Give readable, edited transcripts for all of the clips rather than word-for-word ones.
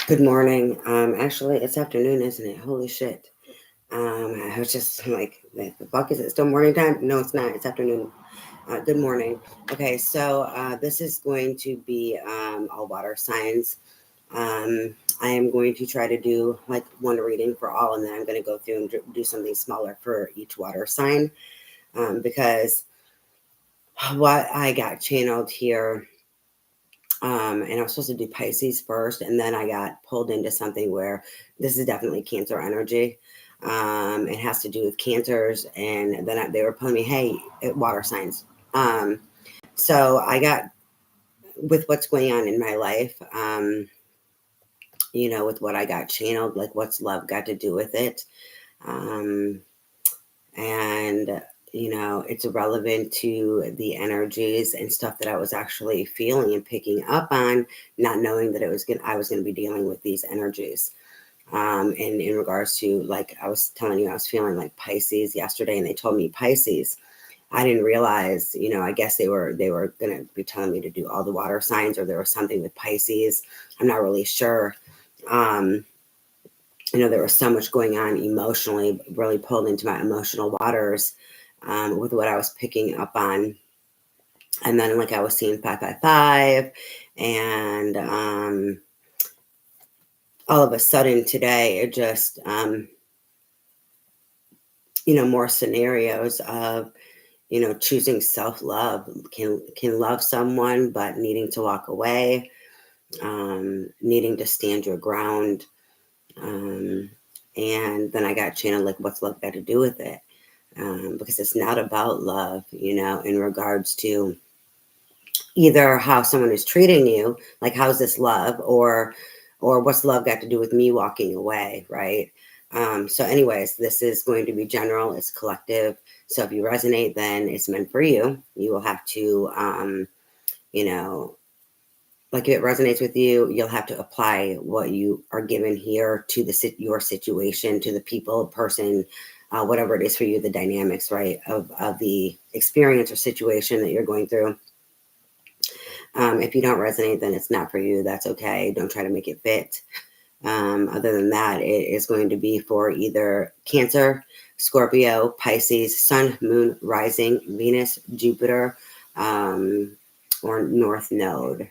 Good morning. Actually, it's afternoon, isn't it? Holy shit. I was just like, the fuck is it still morning time? No, it's not. It's afternoon. Good morning. Okay, so this is going to be all water signs. I am going to try to do like one reading for all, and then I'm going to go through and do something smaller for each water sign because what I got channeled here. And I was supposed to do Pisces first, and then I got pulled into something where this is definitely Cancer energy. It has to do with cancers, and then they were pulling me, hey, water signs. So I got with what's going on in my life, with what I got channeled, like what's love got to do with it. Um, and it's relevant to the energies and stuff that I was actually feeling and picking up on, not knowing that I was gonna be dealing with these energies. And in regards to, like I was telling you, I was feeling like Pisces yesterday, and they told me Pisces. I didn't realize, I guess they were gonna be telling me to do all the water signs, or there was something with Pisces. I'm not really sure. Um, there was so much going on emotionally, really pulled into my emotional waters with what I was picking up on. And then, like, I was seeing 555, and all of a sudden today, it just, more scenarios of, choosing self-love, can love someone, but needing to walk away, needing to stand your ground. Um, and then I got channeled, like, what's love got to do with it? Because it's not about love, in regards to either how someone is treating you, like how's this love, or what's love got to do with me walking away, right? So anyways, this is going to be general, it's collective. So if you resonate, then it's meant for you. You will have to, you know, like if it resonates with you, you'll have to apply what you are given here to your situation, to the people, person, whatever it is for you, the dynamics, right, of the experience or situation that you're going through. If you don't resonate, then it's not for you. That's okay. Don't try to make it fit. Other than that, it is going to be for either Cancer, Scorpio, Pisces, Sun, Moon, Rising, Venus, Jupiter, or North Node.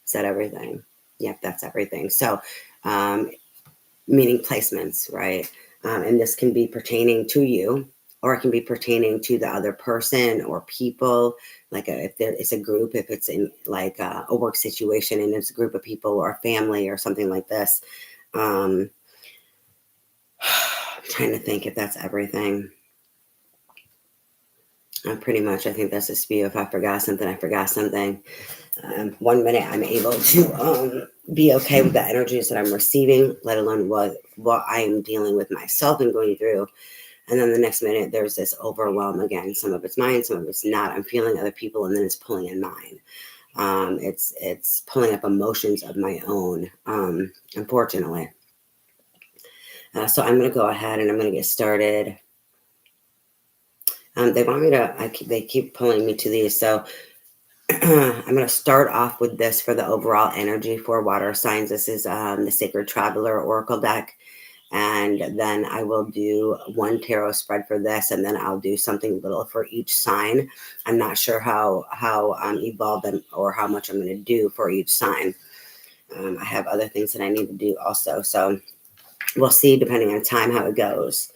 Is that everything? Yep, that's everything. So, meaning placements, right? And this can be pertaining to you, or it can be pertaining to the other person or people. Like if there is a group, if it's in like a work situation and it's a group of people or a family or something like this. I'm trying to think if that's everything. Pretty much, I think that's a spew. If I forgot something, I forgot something. 1 minute, I'm able to be okay with the energies that I'm receiving, let alone what I am dealing with myself and going through. And then the next minute, there's this overwhelm again. Some of it's mine, some of it's not. I'm feeling other people, and then it's pulling in mine. It's pulling up emotions of my own, unfortunately. So I'm going to go ahead and I'm going to get started. They want me to, they keep pulling me to these. So I'm going to start off with this for the overall energy for water signs. This is the Sacred Traveler Oracle deck. And then I will do one tarot spread for this, and then I'll do something little for each sign. I'm not sure how evolved or how much I'm going to do for each sign. I have other things that I need to do also. So we'll see, depending on time, how it goes.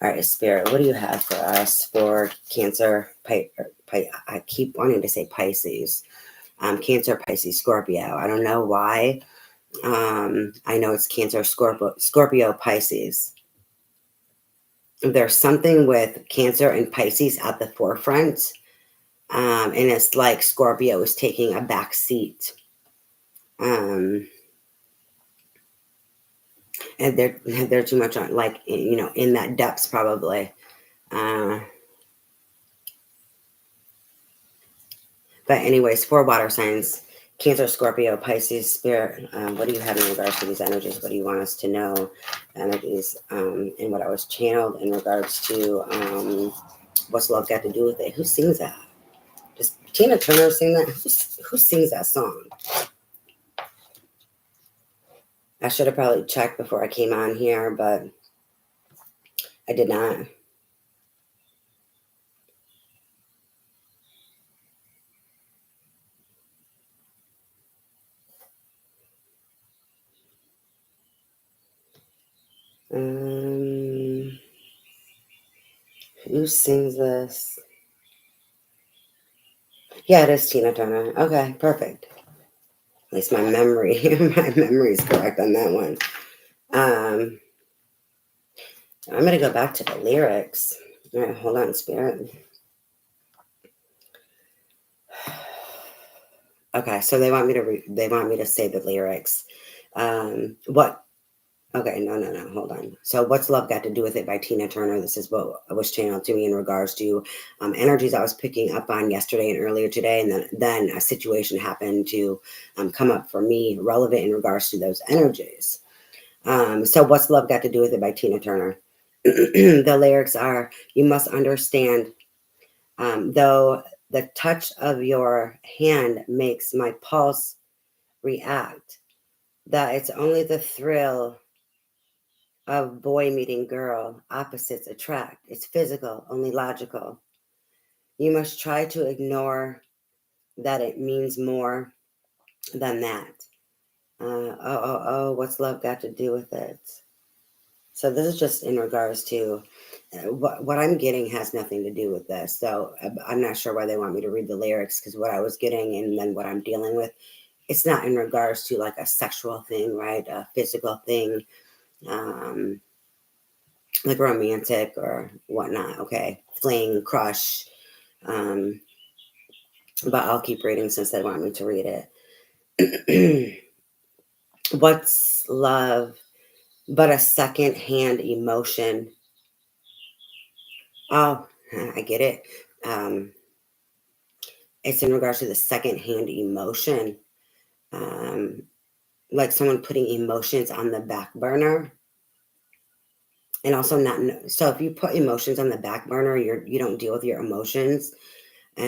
All right, Spirit, what do you have for us for Cancer? I keep wanting to say Pisces. Cancer, Pisces, Scorpio. I don't know why. I know it's Cancer, Scorpio, Pisces. There's something with Cancer and Pisces at the forefront. And it's like Scorpio is taking a back seat. And they're too much on, like, in that depths probably. But anyways, for water signs, Cancer, Scorpio, Pisces, Spirit, what do you have in regards to these energies? What do you want us to know? Energies, and what I was channeled in regards to what's love got to do with it? Who sings that? Does Tina Turner sing that? Who sings that song? I should have probably checked before I came on here, but I did not. Um, who sings this? Yeah, it is Tina Turner. Okay, perfect. At least my memory, my memory is correct on that one. Um, I'm gonna go back to the lyrics. All right, hold on, Spirit. Okay, so they want me to they want me to say the lyrics. What? Okay, no. Hold on. So, what's love got to do with it by Tina Turner? This is what was channeled to me in regards to energies I was picking up on yesterday and earlier today, and then a situation happened to come up for me relevant in regards to those energies. So, what's love got to do with it by Tina Turner? The lyrics are: "You must understand, though the touch of your hand makes my pulse react, that it's only the thrill of boy meeting girl, opposites attract. It's physical, only logical. You must try to ignore that it means more than that. What's love got to do with it?" So this is just in regards to what I'm getting has nothing to do with this. So I'm not sure why they want me to read the lyrics, because what I was getting and then what I'm dealing with, it's not in regards to like a sexual thing, right? A physical thing. Um, like romantic or whatnot. Okay, fling, crush. Um, but I'll keep reading since they want me to read it. What's love but a second-hand emotion? Oh, I get it. Um, it's in regards to the second-hand emotion, um, like someone putting emotions on the back burner, and also not. So if you put emotions on the back burner, you don't deal with your emotions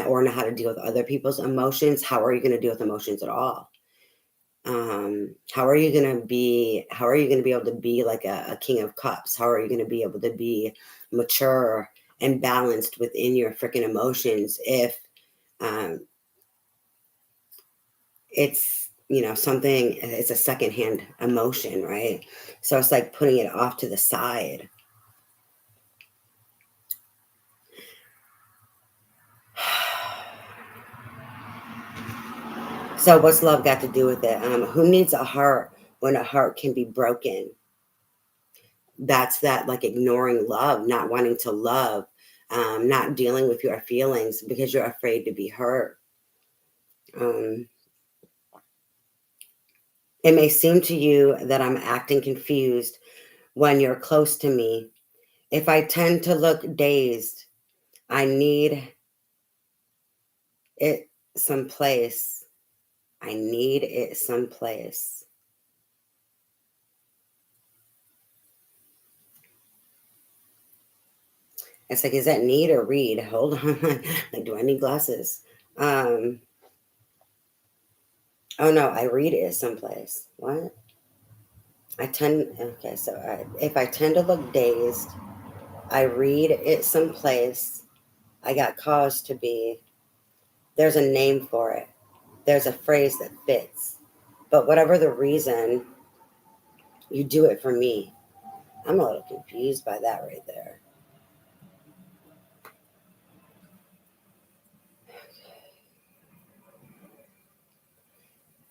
or know how to deal with other people's emotions. How are you going to deal with emotions at all? How are you going to be able to be like a king of cups? How are you going to be able to be mature and balanced within your freaking emotions if um, it's something, it's a secondhand emotion, right? So it's like putting it off to the side. So what's love got to do with it? Who needs a heart when a heart can be broken? That's that, like, ignoring love, not wanting to love, not dealing with your feelings because you're afraid to be hurt. Um, it may seem to you that I'm acting confused when you're close to me. If I tend to look dazed, I need it someplace. I need it someplace. It's like, is that need or read? Hold on. Like, do I need glasses? Um, oh no, I read it someplace. What? Okay, so if I tend to look dazed, I read it someplace. I got cause to be. There's a name for it. There's a phrase that fits. But whatever the reason, you do it for me. I'm a little confused by that right there.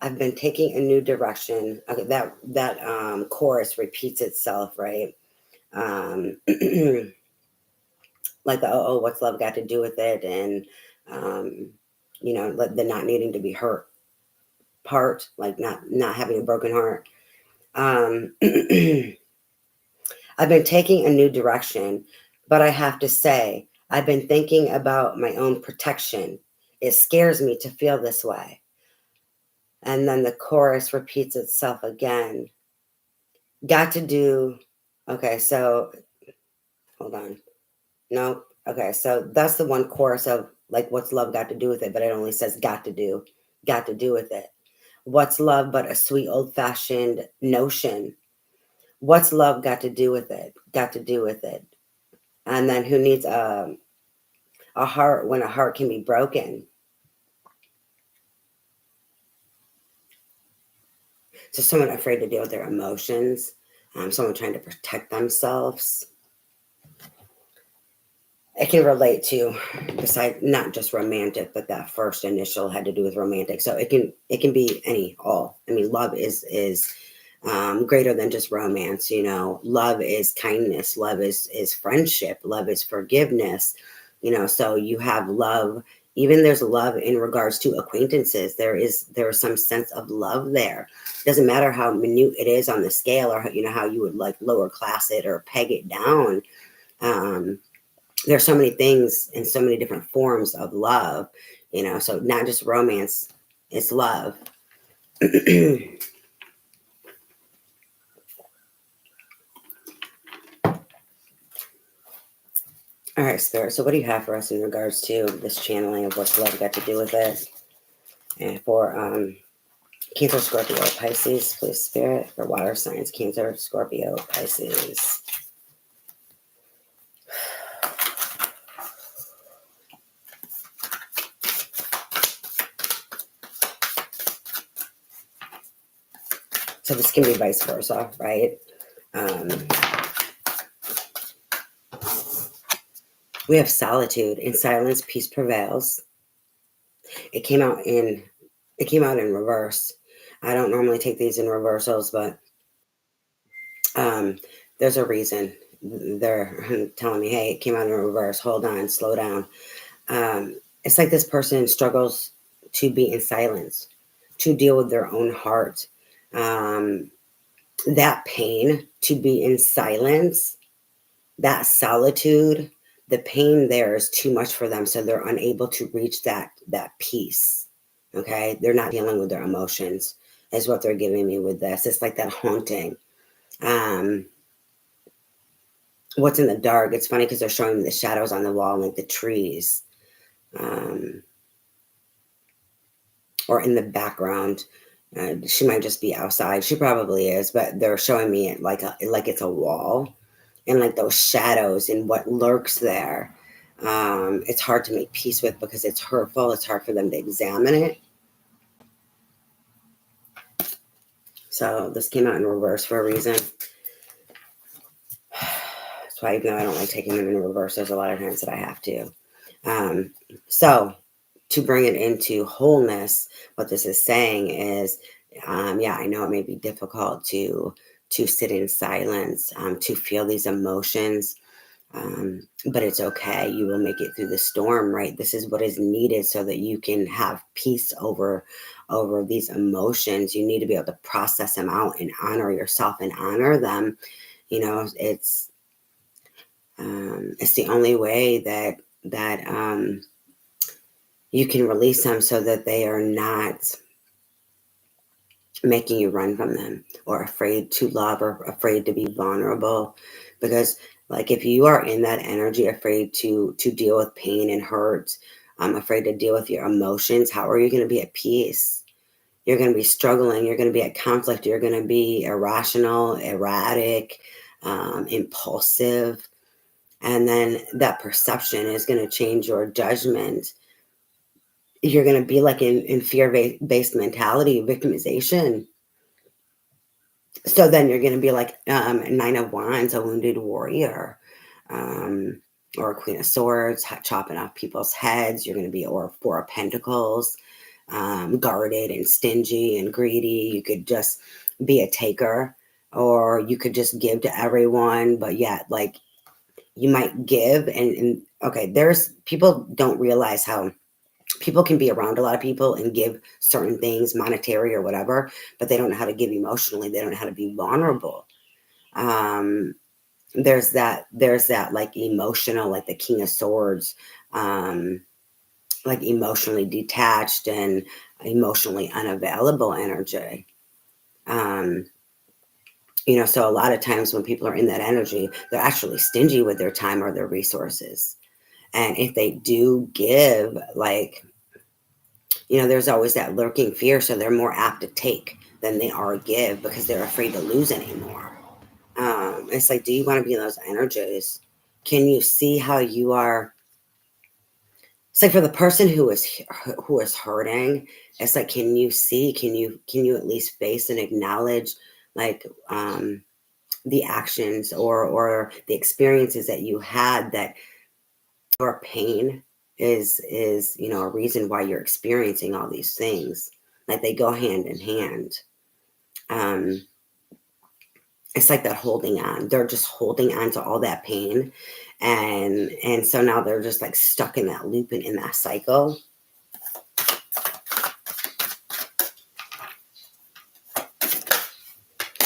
I've been taking a new direction. Okay, that chorus repeats itself, right? Um, like what's love got to do with it? And um, like the not needing to be hurt part, like not having a broken heart. Um, I've been taking a new direction, but I have to say, I've been thinking about my own protection. It scares me to feel this way. And then the chorus repeats itself again. Got to do. Okay, so hold on. No. Okay, so that's the one chorus of like what's love got to do with it, but it only says got to do with it. What's love but a sweet old fashioned notion? What's love got to do with it? Got to do with it. And then who needs a heart when a heart can be broken? So someone afraid to deal with their emotions, someone trying to protect themselves. It can relate to, besides not just romantic, but that first initial had to do with romantic. So it can be any all. I mean, love is greater than just romance. You know, love is kindness. Love is friendship. Love is forgiveness. You know, so you have love. Even there's love in regards to acquaintances. There is some sense of love there. Doesn't matter how minute it is on the scale, or you know how you would like lower class it or peg it down. Um, there's so many things and so many different forms of love. You know, so not just romance. It's love. All right, Spirit. So, what do you have for us in regards to this channeling of what's love got to do with it? And for Cancer, Scorpio, Pisces, please, Spirit. For water signs, Cancer, Scorpio, Pisces. So, this can be vice versa, right? Um, we have solitude. In silence, peace prevails. It came out in reverse. I don't normally take these in reversals, but there's a reason. They're telling me, hey, it came out in reverse. Hold on, slow down. It's like this person struggles to be in silence, to deal with their own heart. That pain to be in silence, that solitude, the pain there is too much for them. So they're unable to reach that peace. Okay. They're not dealing with their emotions is what they're giving me with this. It's like that haunting. What's in the dark? It's funny because they're showing me the shadows on the wall, like the trees. Or in the background. She might just be outside. She probably is, but they're showing me it like it's a wall, and like those shadows and what lurks there. It's hard to make peace with because it's hurtful. It's hard for them to examine it. So this came out in reverse for a reason. That's why, even though I don't like taking them in reverse, there's a lot of times that I have to. So to bring it into wholeness, what this is saying is, yeah, I know it may be difficult to sit in silence, to feel these emotions, but it's okay. You will make it through the storm, right? This is what is needed so that you can have peace over these emotions. You need to be able to process them out and honor yourself and honor them. You know, it's the only way that you can release them so that they are not making you run from them or afraid to love or afraid to be vulnerable. Because like if you are in that energy, afraid to deal with pain and hurt, afraid to deal with your emotions, how are you going to be at peace? You're going to be struggling. You're going to be at conflict. You're going to be irrational, erratic, impulsive. And then that perception is going to change your judgment. You're going to be like in fear-based mentality, victimization. So then you're going to be like Nine of Wands, a wounded warrior, or a Queen of Swords, chopping off people's heads. You're going to be, or Four of Pentacles, guarded and stingy and greedy. You could just be a taker, or you could just give to everyone. But yet, like, you might give and okay, there's people don't realize how people can be around a lot of people and give certain things, monetary or whatever, but they don't know how to give emotionally. They don't know how to be vulnerable. There's that like emotional, like the King of Swords, like emotionally detached and emotionally unavailable energy. You know, so a lot of times when people are in that energy, they're actually stingy with their time or their resources. And if they do give, like, There's always that lurking fear, so they're more apt to take than they are give because they're afraid to lose anymore. It's like, do you want to be in those energies? Can you see how you are? It's like for the person who is hurting, it's like, can you see? Can you at least face and acknowledge, like, the actions or the experiences that you had, that your pain is a reason why you're experiencing all these things. Like, they go hand in hand. Um, it's like that holding on. They're just holding on to all that pain, and so now they're just like stuck in that loop and in that cycle.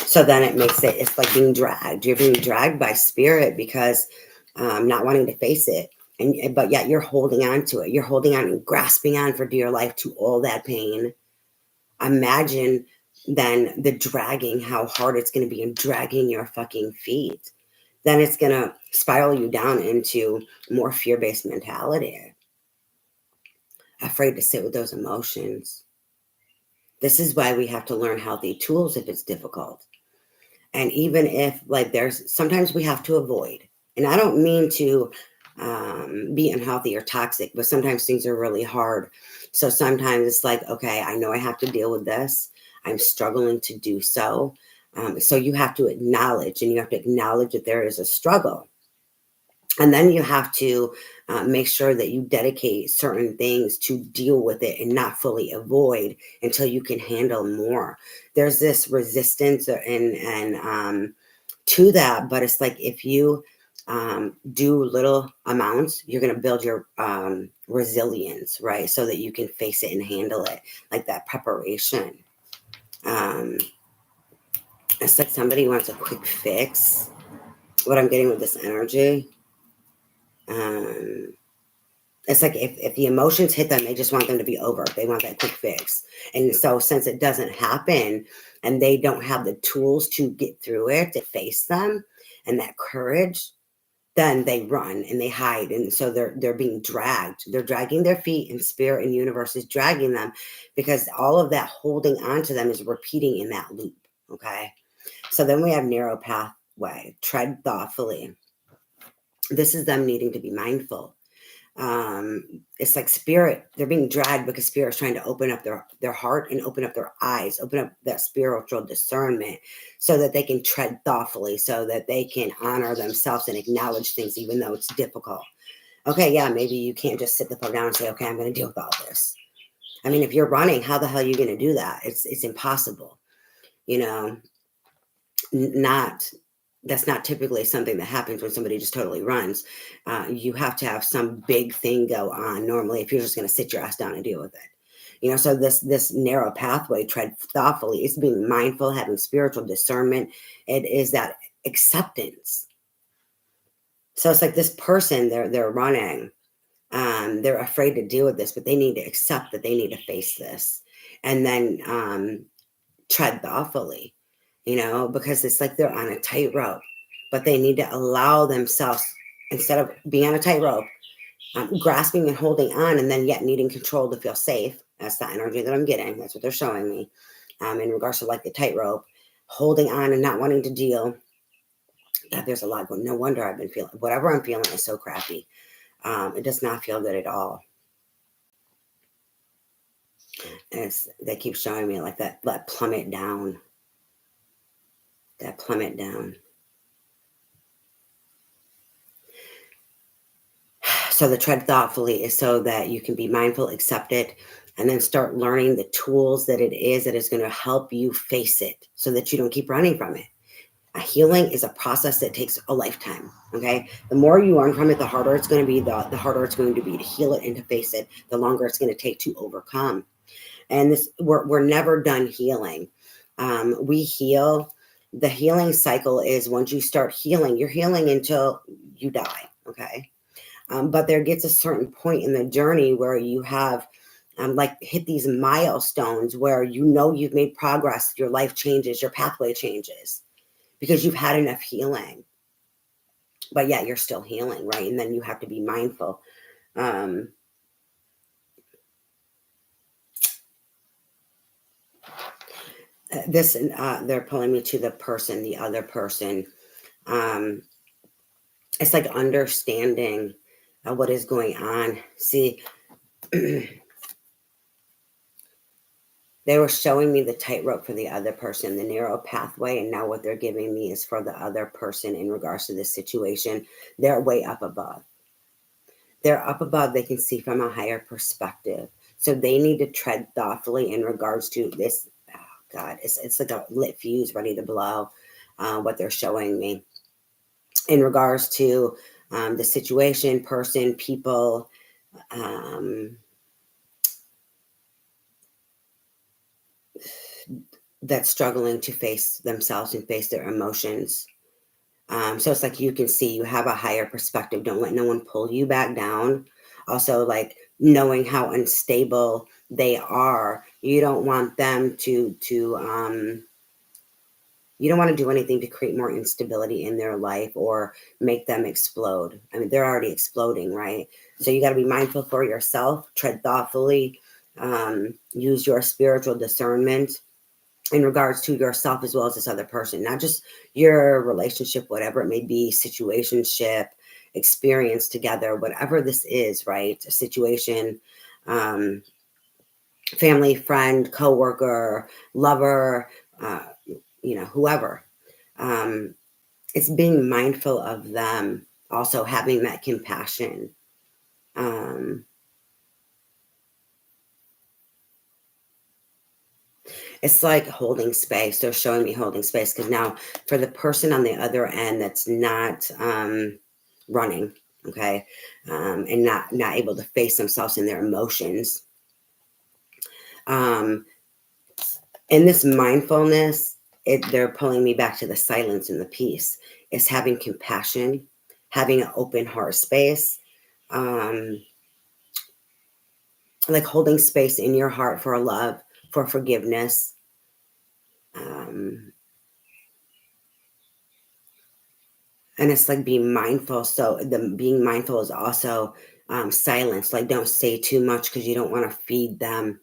So then it's like being dragged. You're being dragged by spirit because not wanting to face it. But yet you're holding on to it. You're holding on and grasping on for dear life to all that pain. Imagine then the dragging, how hard it's going to be in dragging your fucking feet. Then it's going to spiral you down into more fear-based mentality. Afraid to sit with those emotions. This is why we have to learn healthy tools if it's difficult. And even if, like, there's sometimes we have to avoid, and I don't mean to be unhealthy or toxic, but sometimes things are really hard. So sometimes it's like, okay, I know I have to deal with this. I'm struggling to do so. So you have to acknowledge, and you have to acknowledge that there is a struggle. And then you have to make sure that you dedicate certain things to deal with it and not fully avoid until you can handle more. There's this resistance and to that, but it's like, if you do little amounts, you're going to build your resilience, right? So that you can face it and handle it, like that preparation. It's like somebody wants a quick fix. What I'm getting with this energy. It's like if the emotions hit them, they just want them to be over. They want that quick fix. And so since it doesn't happen and they don't have the tools to get through it, to face them, and that courage, then they run and they hide. And so they're being dragged. They're dragging their feet, and spirit and universe is dragging them because all of that holding on to them is repeating in that loop. Okay. So then we have narrow pathway. Tread thoughtfully. This is them needing to be mindful. It's like spirit, they're being dragged because spirit's trying to open up their heart and open up their eyes, open up that spiritual discernment so that they can tread thoughtfully, so that they can honor themselves and acknowledge things even though it's difficult. Okay, yeah, maybe you can't just sit the fuck down and say, okay, I'm going to deal with all this. I mean, if you're running, how the hell are you going to do that? It's impossible. You know, not That's not typically something that happens when somebody just totally runs. You have to have some big thing go on normally if you're just going to sit your ass down and deal with it. So this narrow pathway, tread thoughtfully, is being mindful, having spiritual discernment. It is that acceptance. So it's like this person, they're running. They're afraid to deal with this, but they need to accept that they need to face this, and then tread thoughtfully, because it's like they're on a tightrope, but they need to allow themselves, instead of being on a tightrope, grasping and holding on, and then yet needing control to feel safe. That's the energy that I'm getting. That's what they're showing me in regards to, like, the tightrope, holding on and not wanting to deal. God, there's a lot going. No wonder I've been feeling whatever I'm feeling is so crappy. It does not feel good at all. And they keep showing me like that plummet down. That plummet down. So the tread thoughtfully is so that you can be mindful, accept it, and then start learning the tools that it is going to help you face it so that you don't keep running from it. A healing is a process that takes a lifetime. Okay. The more you learn from it, the harder it's going to be, the harder it's going to be to heal it and to face it, the longer it's going to take to overcome. And we're never done healing. We heal. The healing cycle is, once you start healing, you're healing until you die. Okay. But there gets a certain point in the journey where you have like hit these milestones where you've made progress, your life changes, your pathway changes because you've had enough healing. But yeah, you're still healing, right? And then you have to be mindful. They're pulling me to the person, the other person. Um, it's like understanding what is going on. See, they were showing me the tightrope for the other person, the narrow pathway, and now what they're giving me is for the other person in regards to this situation. They're way up above. They're up above. They can see from a higher perspective. So they need to tread thoughtfully in regards to this. Oh God, it's like a lit fuse ready to blow. What they're showing me in regards to the situation, person, people. Um, that's struggling to face themselves and face their emotions. So it's like you can see you have a higher perspective. Don't let no one pull you back down. Also, like knowing how unstable they are, you don't want them to you don't want to do anything to create more instability in their life or make them explode. I mean, they're already exploding, right? So you got to be mindful for yourself, tread thoughtfully, use your spiritual discernment in regards to yourself as well as this other person, not just your relationship, whatever it may be, situationship, experience together, whatever this is, right? A situation, um, family, friend, coworker, lover, whoever. Um, it's being mindful of them, also having that compassion. Um, it's like holding space. They're showing me holding space because now for the person on the other end that's not running, okay, and not able to face themselves and their emotions. Um, in this mindfulness, they're pulling me back to the silence and the peace. It's having compassion, having an open heart space, um, like holding space in your heart for love, for forgiveness. Um, and it's like being mindful. So the being mindful is also silence. Like don't say too much because you don't want to feed them.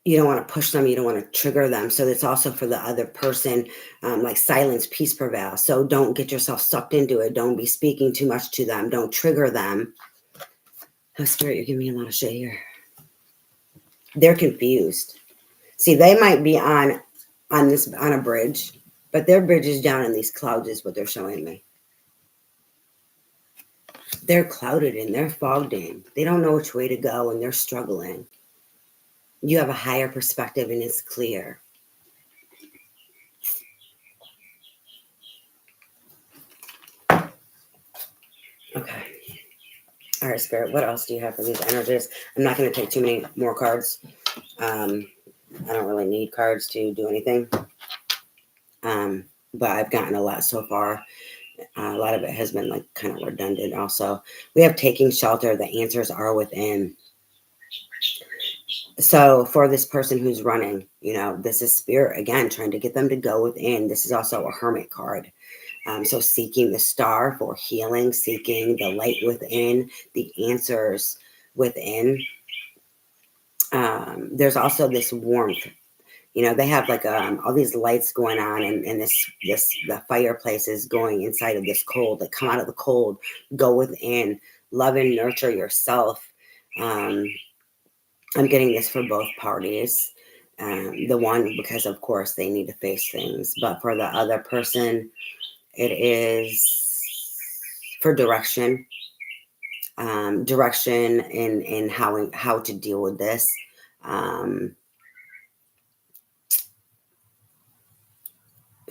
You don't want to push them. You don't want to trigger them. So it's also for the other person, like silence, peace prevails. So don't get yourself sucked into it. Don't be speaking too much to them. Don't trigger them. Oh, Spirit, you're giving me a lot of shit here. They're confused. See, they might be on a bridge, but their bridge is down in these clouds is what they're showing me. They're clouded in, they're fogged in. They don't know which way to go and they're struggling. You have a higher perspective and it's clear. Okay. All right, Spirit, what else do you have for these energies? I'm not going to take too many more cards. I don't really need cards to do anything. But I've gotten a lot so far. A lot of it has been like kind of redundant also. We have taking shelter. The answers are within. So for this person who's running, this is Spirit again, trying to get them to go within. This is also a Hermit card. So seeking the star for healing, seeking the light within, the answers within. There's also this warmth. They have like all these lights going on, and the fireplace is going inside of this cold. Like come out of the cold, go within, love and nurture yourself. I'm getting this for both parties. The one because of course they need to face things, but for the other person, it is for direction. Direction in how to deal with this.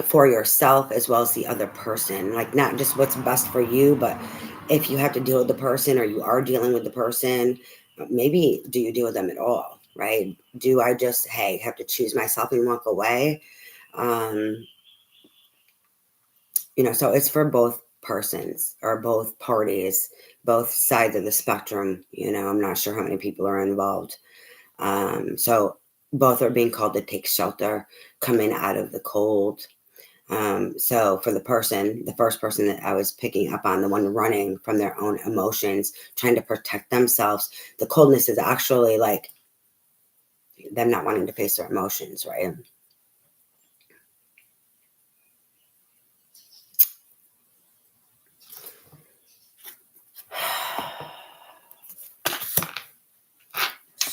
For yourself as well as the other person, like not just what's best for you, but if you have to deal with the person or you are dealing with the person, maybe do you deal with them at all, right? Do I just have to choose myself and walk away? um so it's for both persons or both parties, both sides of the spectrum. I'm not sure how many people are involved. So both are being called to take shelter, coming out of the cold. So for the first person that I was picking up on, the one running from their own emotions, trying to protect themselves, the coldness is actually like, them not wanting to face their emotions, right?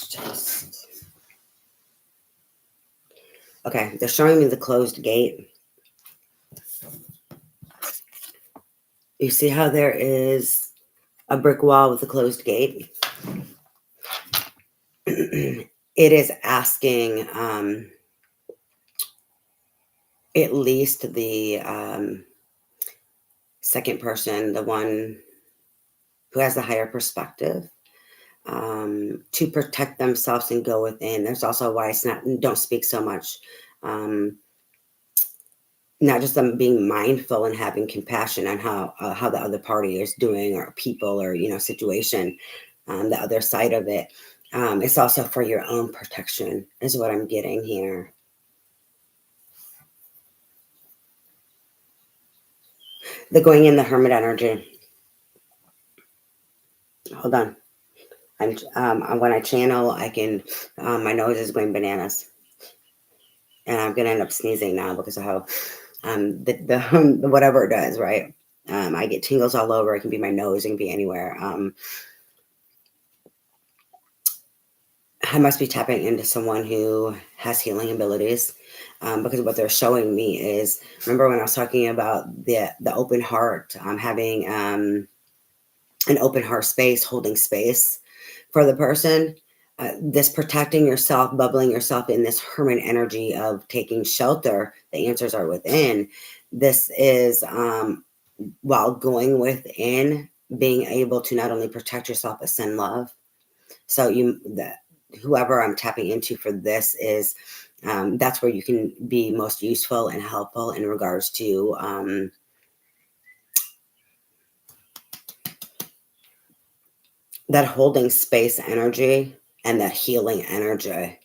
Just okay. They're showing me the closed gate. You see how there is a brick wall with a closed gate? It is asking at least the second person, the one who has the higher perspective, to protect themselves and go within. There's also why it's not, don't speak so much. Not just them being mindful and having compassion on how the other party is doing, or people, or situation, the other side of it. It's also for your own protection, is what I'm getting here. The going in the hermit energy. Hold on. When I channel, I can. My nose is going bananas, and I'm gonna end up sneezing now because of how the whatever it does, right? I get tingles all over. It can be my nose. It can be anywhere. I must be tapping into someone who has healing abilities, because what they're showing me is, remember when I was talking about the open heart, having an open heart space, holding space for the person. This protecting yourself, bubbling yourself in this hermit energy of taking shelter. The answers are within. This is while going within, being able to not only protect yourself but send love. So whoever I'm tapping into for this is, that's where you can be most useful and helpful in regards to that holding space energy and that healing energy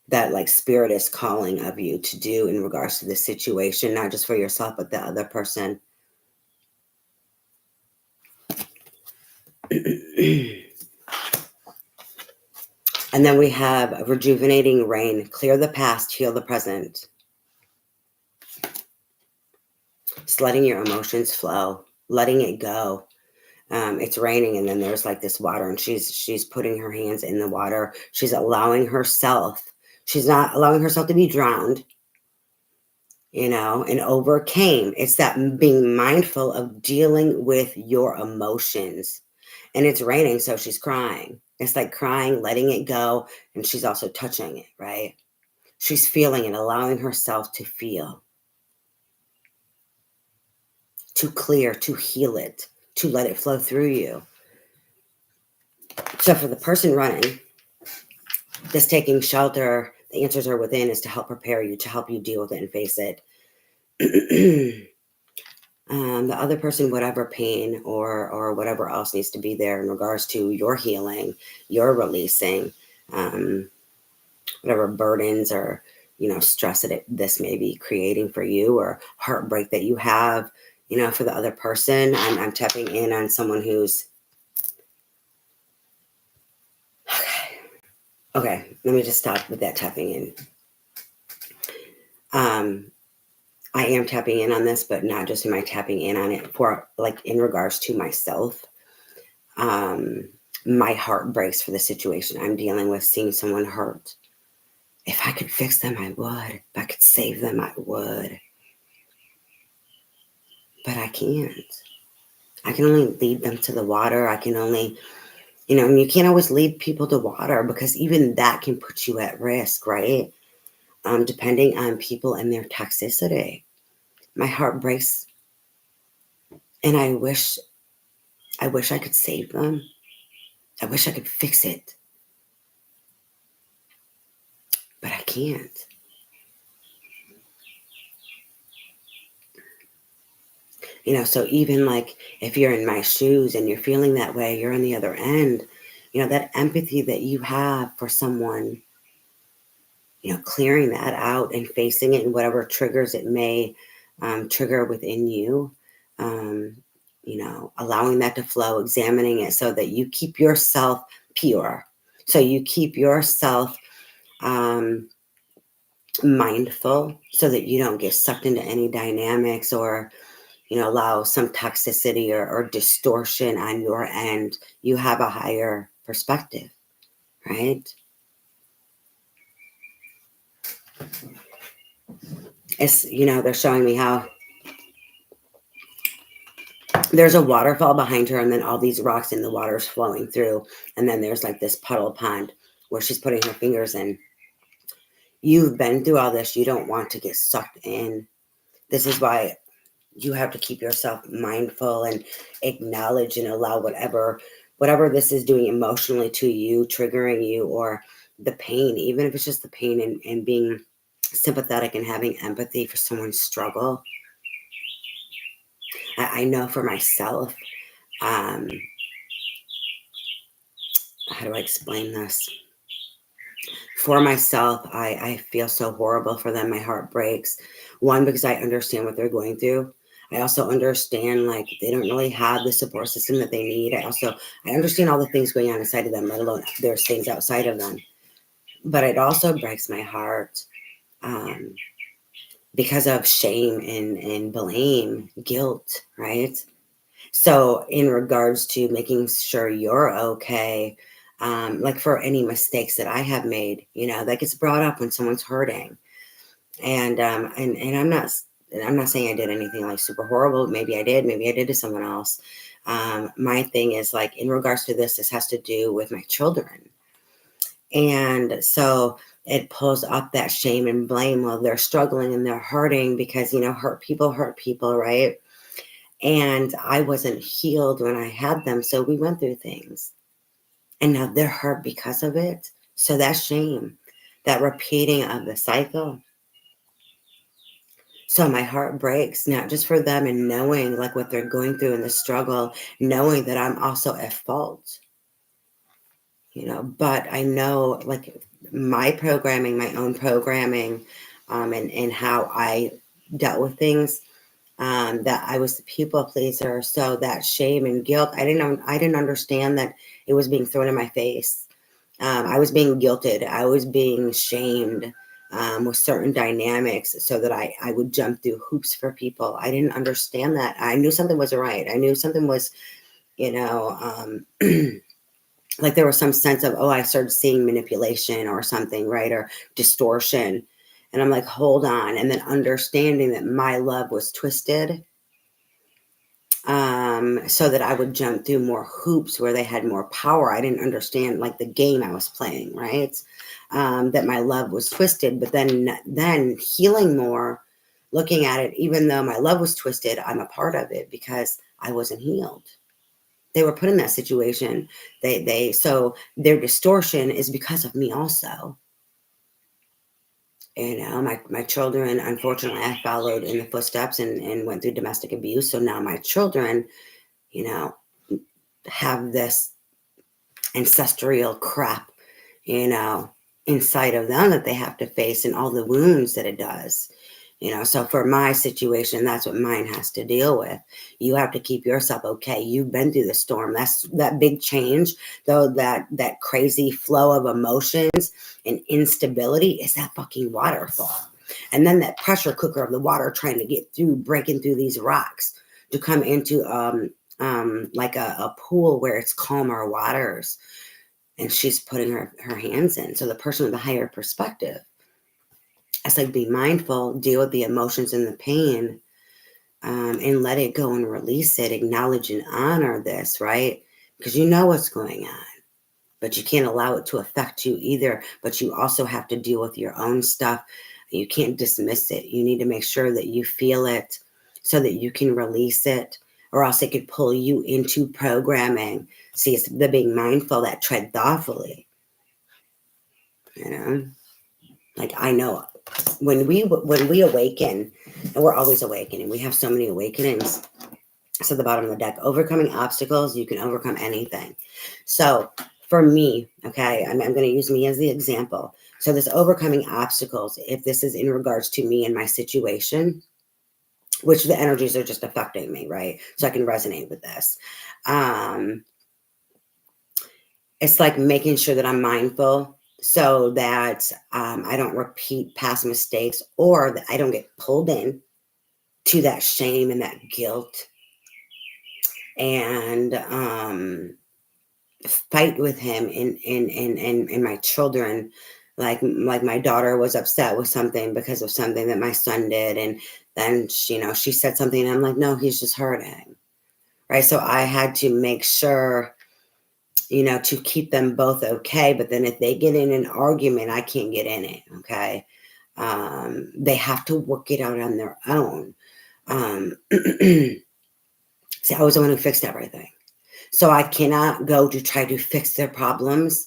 that like spirit is calling of you to do in regards to the situation, not just for yourself, but the other person. And then we have rejuvenating rain, clear the past, heal the present. Just letting your emotions flow, letting it go. It's raining, and then there's like this water, and she's putting her hands in the water. She's allowing herself. She's not allowing herself to be drowned, and overcame. It's that being mindful of dealing with your emotions. And it's raining, so she's crying. It's like crying, letting it go, and she's also touching it, right? She's feeling it, allowing herself to feel, to clear, to heal it, to let it flow through you. So for the person running, this taking shelter, the answers are within, is to help prepare you, to help you deal with it and face it. The other person, whatever pain or whatever else needs to be there in regards to your healing, your releasing, whatever burdens or stress that this may be creating for you, or heartbreak that you have, for the other person. I'm tapping in on someone who's okay. Let me just stop with that tapping in. I am tapping in on this, but not just am I tapping in on it for like in regards to myself. My heart breaks for the situation I'm dealing with, seeing someone hurt. If I could fix them, I would. If I could save them, I would. But I can't. I can only lead them to the water. I can only, and you can't always lead people to water, because even that can put you at risk, right? Depending on people and their toxicity. My heart breaks, and I wish I could save them. I wish I could fix it, but I can't. So even like if you're in my shoes and you're feeling that way, you're on the other end, that empathy that you have for someone, clearing that out and facing it and whatever triggers it may trigger within you, allowing that to flow, examining it so that you keep yourself pure. So you keep yourself um, mindful so that you don't get sucked into any dynamics or, allow some toxicity or distortion on your end. You have a higher perspective, right? It's, they're showing me how there's a waterfall behind her and then all these rocks and the water's flowing through. And then there's like this puddle pond where she's putting her fingers in. You've been through all this. You don't want to get sucked in. This is why you have to keep yourself mindful and acknowledge and allow whatever this is doing emotionally to you, triggering you, or the pain, even if it's just the pain, and being sympathetic and having empathy for someone's struggle. I know for myself, how do I explain this? For myself, I feel so horrible for them. My heart breaks. One, because I understand what they're going through. I also understand, like, they don't really have the support system that they need. I understand all the things going on inside of them, let alone there's things outside of them. But it also breaks my heart because of shame and blame, guilt, right? So in regards to making sure you're okay, like for any mistakes that I have made, that gets brought up when someone's hurting. And I'm not saying I did anything like super horrible. Maybe I did to someone else. My thing is, like, in regards to this has to do with my children. And so it pulls up that shame and blame while they're struggling and they're hurting because, hurt people, right? And I wasn't healed when I had them. So we went through things. And now they're hurt because of it. So that shame, that repeating of the cycle. So my heart breaks, not just for them and knowing like what they're going through in the struggle, knowing that I'm also at fault, but I know, like, my programming, my own programming, and how I dealt with things, that I was the people pleaser. So that shame and guilt, I didn't understand that it was being thrown in my face. I was being guilted. I was being shamed with certain dynamics so that I would jump through hoops for people. I didn't understand that. I knew something was right. I knew something was, like there was some sense of, I started seeing manipulation or something, right? Or distortion. And I'm like, hold on. And then understanding that my love was twisted, so that I would jump through more hoops where they had more power. I didn't understand like the game I was playing, right? That my love was twisted, but then healing more, looking at it, even though my love was twisted, I'm a part of it because I wasn't healed. They were put in that situation. So their distortion is because of me also. My children, unfortunately, I followed in the footsteps and went through domestic abuse. So now my children, you know, have this ancestral crap, inside of them that they have to face and all the wounds that it does. So for my situation, that's what mine has to deal with. You have to keep yourself okay. You've been through the storm. That's that big change, though, that crazy flow of emotions and instability is that fucking waterfall. And then that pressure cooker of the water trying to get through, breaking through these rocks to come into like a pool where it's calmer waters. And she's putting her hands in. So the person with the higher perspective, it's like, be mindful, deal with the emotions and the pain, and let it go and release it, acknowledge and honor this, right? Because you know what's going on, but you can't allow it to affect you either. But you also have to deal with your own stuff. You can't dismiss it. You need to make sure that you feel it so that you can release it, or else it could pull you into programming. See, it's the being mindful, that tread thoughtfully, like, I know when we awaken, and we're always awakening, we have so many awakenings. It's at the bottom of the deck. Overcoming obstacles, you can overcome anything. So for me, okay, I'm going to use me as the example. So this overcoming obstacles, if this is in regards to me and my situation, which the energies are just affecting me, right? So I can resonate with this. It's like making sure that I'm mindful so that I don't repeat past mistakes, or that I don't get pulled in to that shame and that guilt, and fight with him and my children. Like my daughter was upset with something because of something that my son did, and then she said something, and I'm like, no, he's just hurting, right? So I had to make sure, to keep them both okay. But then if they get in an argument, I can't get in it. Okay. They have to work it out on their own. See, I was the one who fixed everything. So I cannot go to try to fix their problems.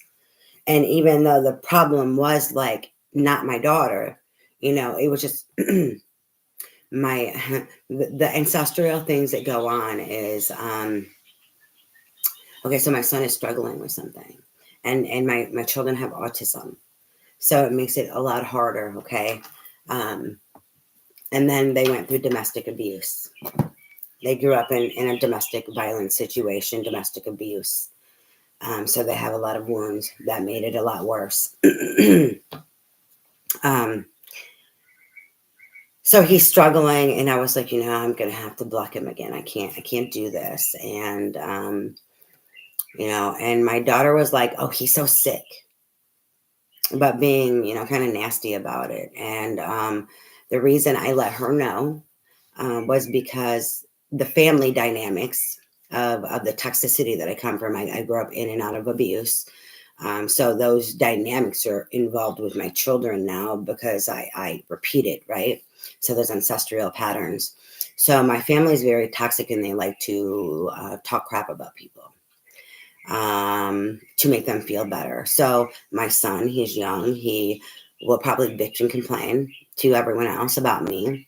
And even though the problem was like not my daughter, it was just my the ancestral things that go on is okay, so my son is struggling with something, and my children have autism, so it makes it a lot harder. Okay. um, and then they went through domestic abuse. They grew up in a domestic violence situation, domestic abuse. So they have a lot of wounds that made it a lot worse. um, so he's struggling, and I was like, I'm gonna have to block him again. I can't do this. And my daughter was like, oh, he's so sick, but being, kind of nasty about it. And the reason I let her know was because the family dynamics of the toxicity that I come from. I grew up in and out of abuse. So those dynamics are involved with my children now because I repeat it, right? So those ancestral patterns. So my family is very toxic, and they like to talk crap about people to make them feel better. So my son, he's young. He will probably bitch and complain to everyone else about me,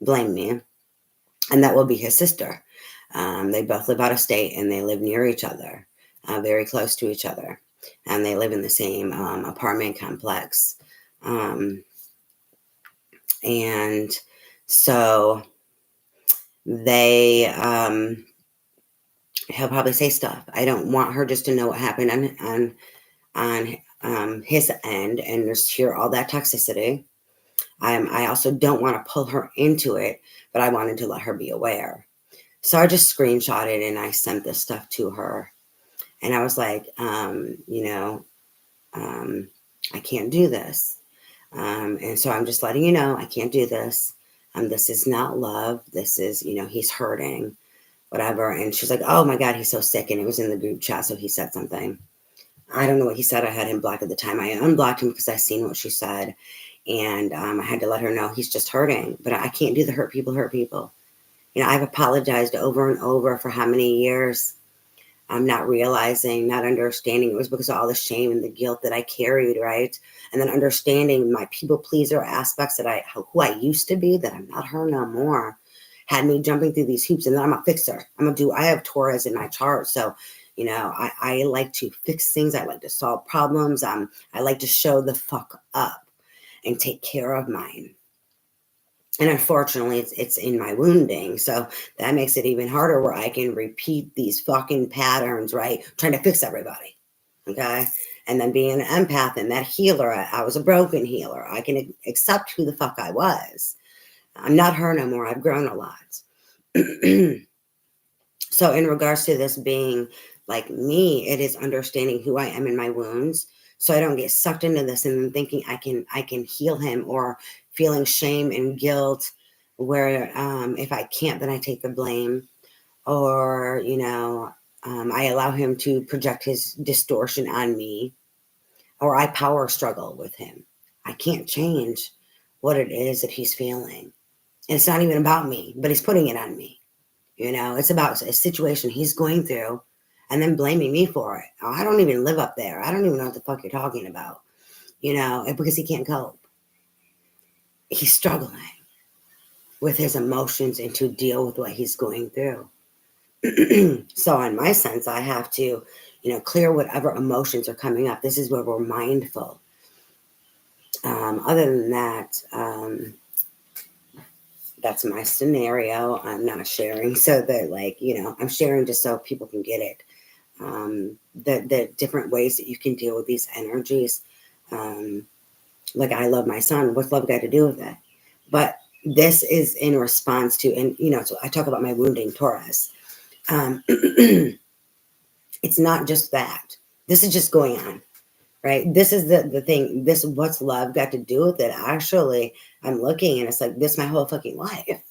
blame me, and that will be his sister. They both live out of state, and they live near each other, very close to each other, and they live in the same apartment complex. And so he'll probably say stuff. I don't want her just to know what happened on his end and just hear all that toxicity. I also don't want to pull her into it, but I wanted to let her be aware. So I just screenshotted and I sent this stuff to her. And I was like, I can't do this. And so I'm just letting you know, I can't do this. This is not love. This is, he's hurting, whatever. And she's like, oh my God, he's so sick. And it was in the group chat. So he said something. I don't know what he said. I had him blocked at the time. I unblocked him because I seen what she said. And I had to let her know he's just hurting. But I can't do the hurt people hurt people. I've apologized over and over for how many years. I'm not realizing, not understanding it was because of all the shame and the guilt that I carried, right? And then understanding my people pleaser aspects who I used to be, that I'm not her no more, had me jumping through these hoops. And then I'm a fixer. I have Taurus in my chart. So, I like to fix things. I like to solve problems. I like to show the fuck up and take care of mine. And unfortunately, it's in my wounding. So that makes it even harder, where I can repeat these fucking patterns, right? Trying to fix everybody. Okay. And then being an empath and that healer, I was a broken healer. I can accept who the fuck I was. I'm not her no more. I've grown a lot. So in regards to this being like me, it is understanding who I am in my wounds, so I don't get sucked into this and then thinking I can heal him, or feeling shame and guilt where if I can't, then I take the blame, or I allow him to project his distortion on me, or I power struggle with him. I can't change what it is that he's feeling. And it's not even about me, but he's putting it on me. It's about a situation he's going through and then blaming me for it. Oh, I don't even live up there. I don't even know what the fuck you're talking about, because he can't cope. He's struggling with his emotions and to deal with what he's going through. So in my sense, I have to, clear whatever emotions are coming up. This is where we're mindful. Other than that, that's my scenario. I'm not sharing so that I'm sharing just so people can get it. The different ways that you can deal with these energies. Like, I love my son. What's love got to do with that? But this is in response to, and so I talk about my wounding Taurus. It's not just that. This is just going on, right? This is the thing. This, what's love got to do with it? Actually, I'm looking and it's like, this my whole fucking life,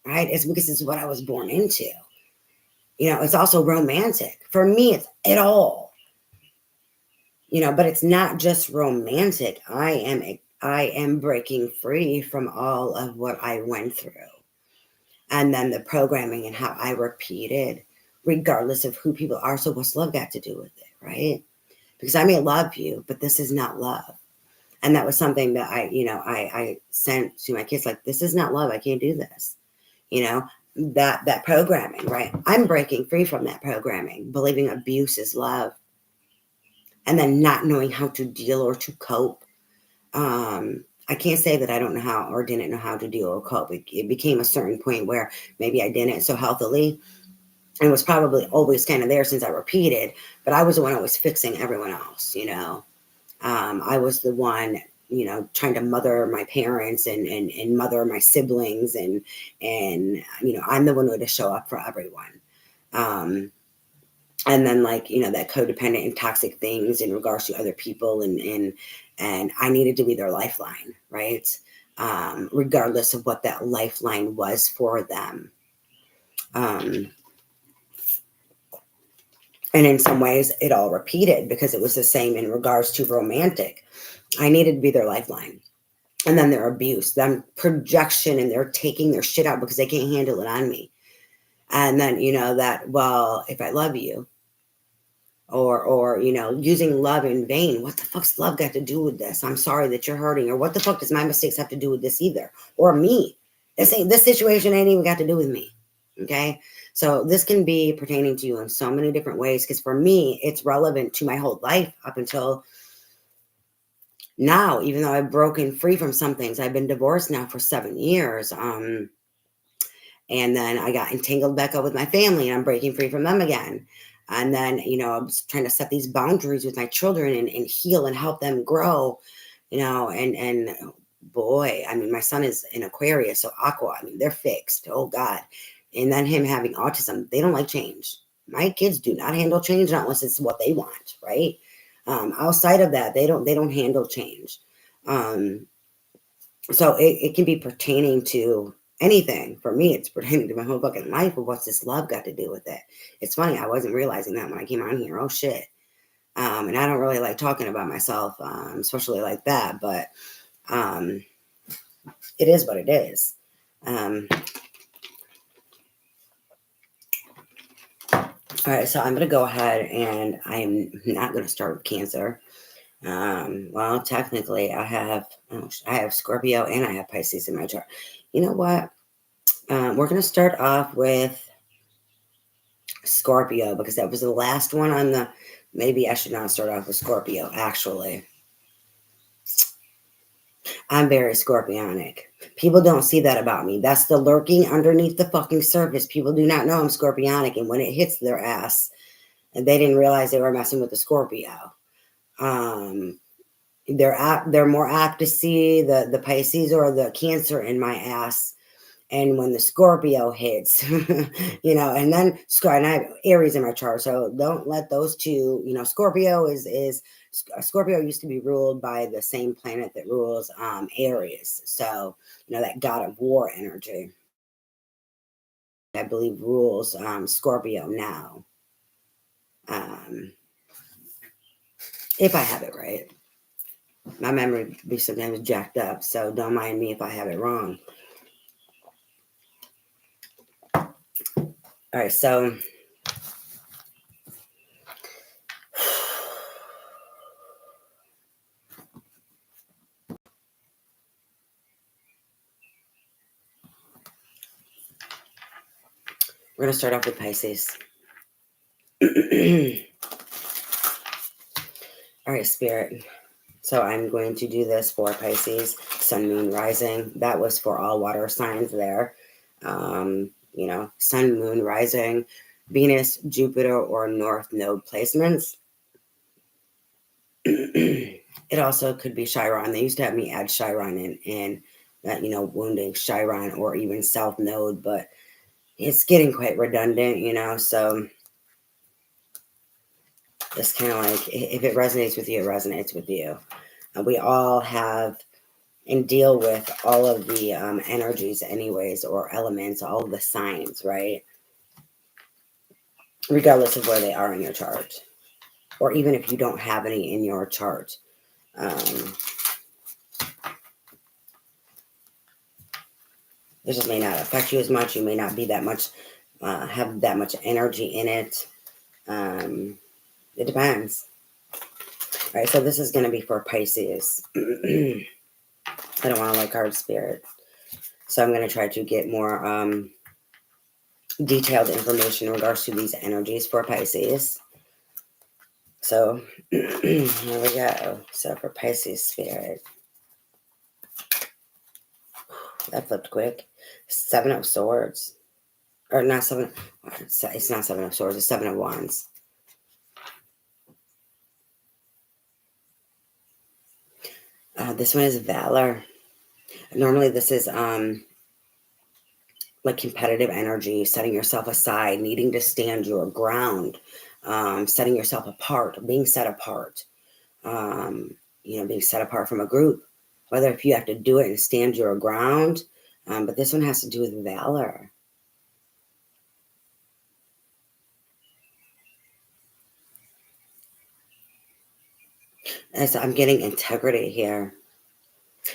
right? It's because it's what I was born into. It's also romantic. For me, it's it all. But it's not just romantic. I am breaking free from all of what I went through. And then the programming and how I repeated, regardless of who people are. So what's love got to do with it, right? Because I may love you, but this is not love. And that was something that I sent to my kids, like, this is not love. I can't do this. That programming, right? I'm breaking free from that programming, believing abuse is love, and then not knowing how to deal or to cope. I can't say that I don't know how or didn't know how to deal or cope. It became a certain point where maybe I didn't so healthily, and was probably always kind of there since I repeated, but I was the one always fixing everyone else. I was the one, trying to mother my parents and mother my siblings, and I'm the one who had to show up for everyone. And then, like, that codependent and toxic things in regards to other people, and I needed to be their lifeline, right? Regardless of what that lifeline was for them. And in some ways it all repeated because it was the same in regards to romantic. I needed to be their lifeline. And then their abuse, them projection, and they're taking their shit out because they can't handle it on me. And then, that, well, if I love you, or using love in vain. What the fuck's love got to do with this? I'm sorry that you're hurting. Or what the fuck does my mistakes have to do with this either? Or me? This situation ain't even got to do with me. Okay? So this can be pertaining to you in so many different ways, because for me, it's relevant to my whole life up until now, even though I've broken free from some things. I've been divorced now for 7 years. And then I got entangled back up with my family, and I'm breaking free from them again. And then, I was trying to set these boundaries with my children, and heal and help them grow, and boy, I mean, my son is in Aquarius, so Aqua, I mean, they're fixed. Oh God. And then him having autism, they don't like change. My kids do not handle change unless it's what they want, right? Outside of that, they don't handle change. So it can be pertaining to anything. For me, it's pertaining to my whole fucking life. Of what's this love got to do with it? It's funny, I wasn't realizing that when I came on here. Oh shit. And I don't really like talking about myself, especially like that, but it is what it is. All right, so I'm going to go ahead, and I'm not going to start with Cancer. Well, technically I have Scorpio and I have Pisces in my chart. You know what? We're going to start off with Scorpio, because that was the last one on the, maybe I should not start off with Scorpio, actually. I'm very Scorpionic. People don't see that about me. That's the lurking underneath the fucking surface. People do not know I'm Scorpionic, and when it hits their ass, and they didn't realize they were messing with the Scorpio. They're more apt to see the Pisces or the Cancer in my ass. And when the Scorpio hits, and then and I have Aries in my chart, so don't let those two, Scorpio Scorpio used to be ruled by the same planet that rules Aries. So, that god of war energy, I believe, rules Scorpio now. If I have it right. My memory be sometimes jacked up, so don't mind me if I have it wrong. All right, so we're going to start off with Pisces. All right, Spirit. So I'm going to do this for Pisces, Sun, Moon, Rising. That was for all water signs there. Sun, Moon, Rising, Venus, Jupiter, or North Node placements. It also could be Chiron. They used to have me add Chiron in wounding Chiron or even South Node, but it's getting quite redundant, so it's kind of like, if it resonates with you, it resonates with you. We all have and deal with all of the energies anyways, or elements, all of the signs, right? Regardless of where they are in your chart, or even if you don't have any in your chart. This just may not affect you as much. You may not be that much, have that much energy in it. It depends. All right, so this is going to be for Pisces. I don't want to like hard spirit. So I'm going to try to get more detailed information in regards to these energies for Pisces. So here we go. So for Pisces spirit, that flipped quick. 7 of Swords. Or not 7. It's not 7 of Swords. It's 7 of Wands. This one is Valor. Normally this is like competitive energy, setting yourself aside, needing to stand your ground, setting yourself apart, being set apart, being set apart from a group, whether if you have to do it and stand your ground. But this one has to do with valor. As I'm getting integrity here.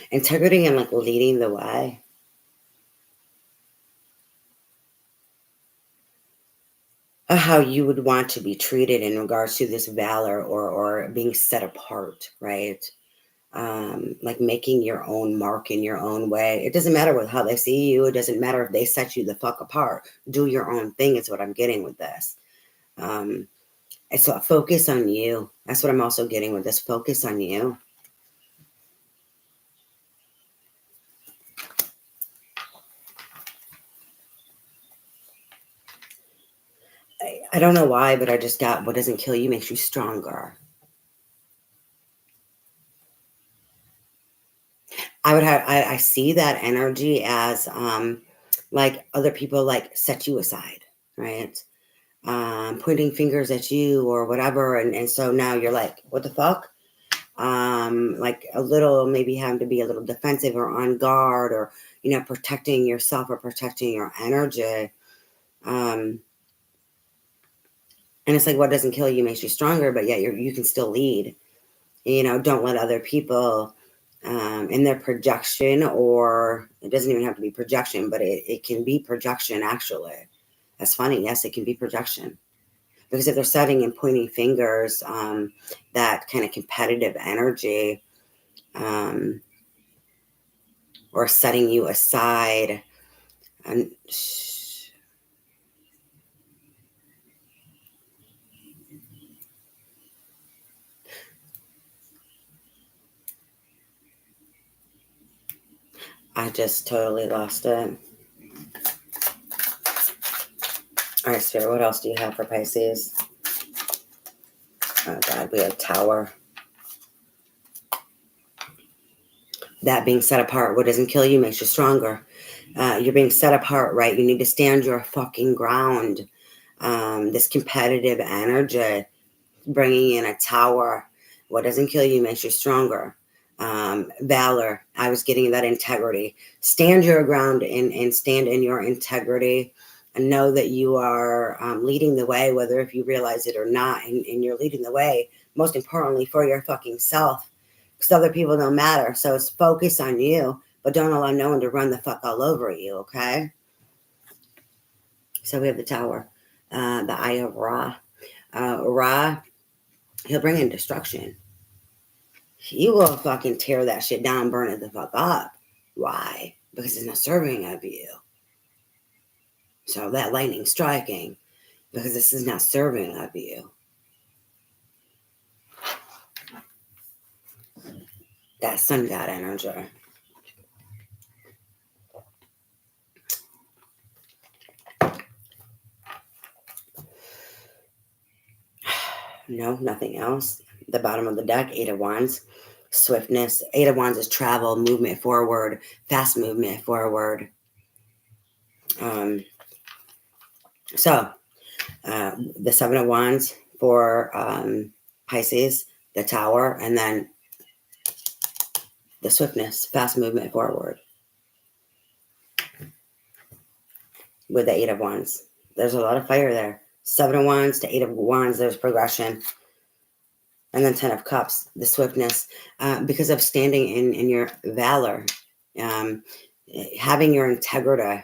Integrity and like leading the way. How you would want to be treated in regards to this valor, or being set apart, right? Like making your own mark in your own way. It doesn't matter how they see you. It doesn't matter if they set you the fuck apart. Do your own thing is what I'm getting with this. And so focus on you. That's what I'm also getting with this. Focus on you. I don't know why, but I just got what doesn't kill you makes you stronger. I see that energy as like other people like set you aside, right? Pointing fingers at you or whatever, and so now you're like, what the fuck? Like a little, maybe having to be a little defensive or on guard, or protecting yourself or protecting your energy. And it's like, what doesn't kill you makes you stronger, but yet you can still lead. Don't let other people in their projection, or it doesn't even have to be projection, but it can be projection actually. That's funny. Yes, it can be projection. Because if they're setting and pointing fingers, that kind of competitive energy, or setting you aside, and I just totally lost it. All right, Spirit, what else do you have for Pisces? Oh, God, we have Tower. That being set apart, what doesn't kill you makes you stronger. You're being set apart, right? You need to stand your fucking ground. This competitive energy, bringing in a Tower. What doesn't kill you makes you stronger. Valor. I was getting that integrity. Stand your ground and stand in your integrity, and know that you are leading the way, whether if you realize it or not. And you're leading the way, most importantly, for your fucking self, because other people don't matter. So it's focus on you, but don't allow no one to run the fuck all over you, okay? So we have the Tower, the Eye of Ra. Ra, he'll bring in destruction. He will fucking tear that shit down, burn it the fuck up. Why? Because it's not serving of you. So that lightning striking, because this is not serving of you. That sun god energy. No, nothing else. The bottom of the deck, Eight of Wands, swiftness. Eight of Wands is travel, movement forward, fast movement forward. So the Seven of Wands for Pisces, the Tower, and then the swiftness, fast movement forward with the Eight of Wands. There's a lot of fire there. Seven of Wands to Eight of Wands, there's progression. And then Ten of Cups, the swiftness, because of standing in your valor, having your integrity,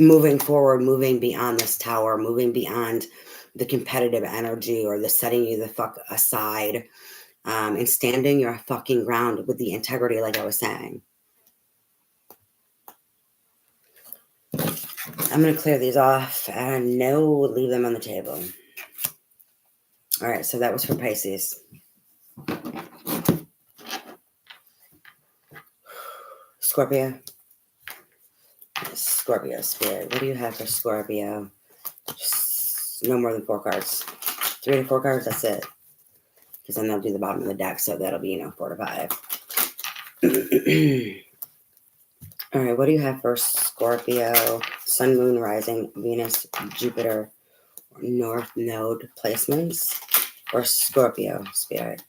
moving forward, moving beyond this tower, moving beyond the competitive energy or the setting you the fuck aside, and standing your fucking ground with the integrity, like I was saying. I'm going to clear these off and leave them on the table. All right, so that was for Pisces. Scorpio. Scorpio spirit. What do you have for Scorpio? Just no more than 4 cards. 3 to 4 cards, that's it. Because then they'll do the bottom of the deck, so that'll be, 4 to 5. All right, what do you have for Scorpio? Sun, Moon, Rising, Venus, Jupiter, North Node placements for Scorpio spirit.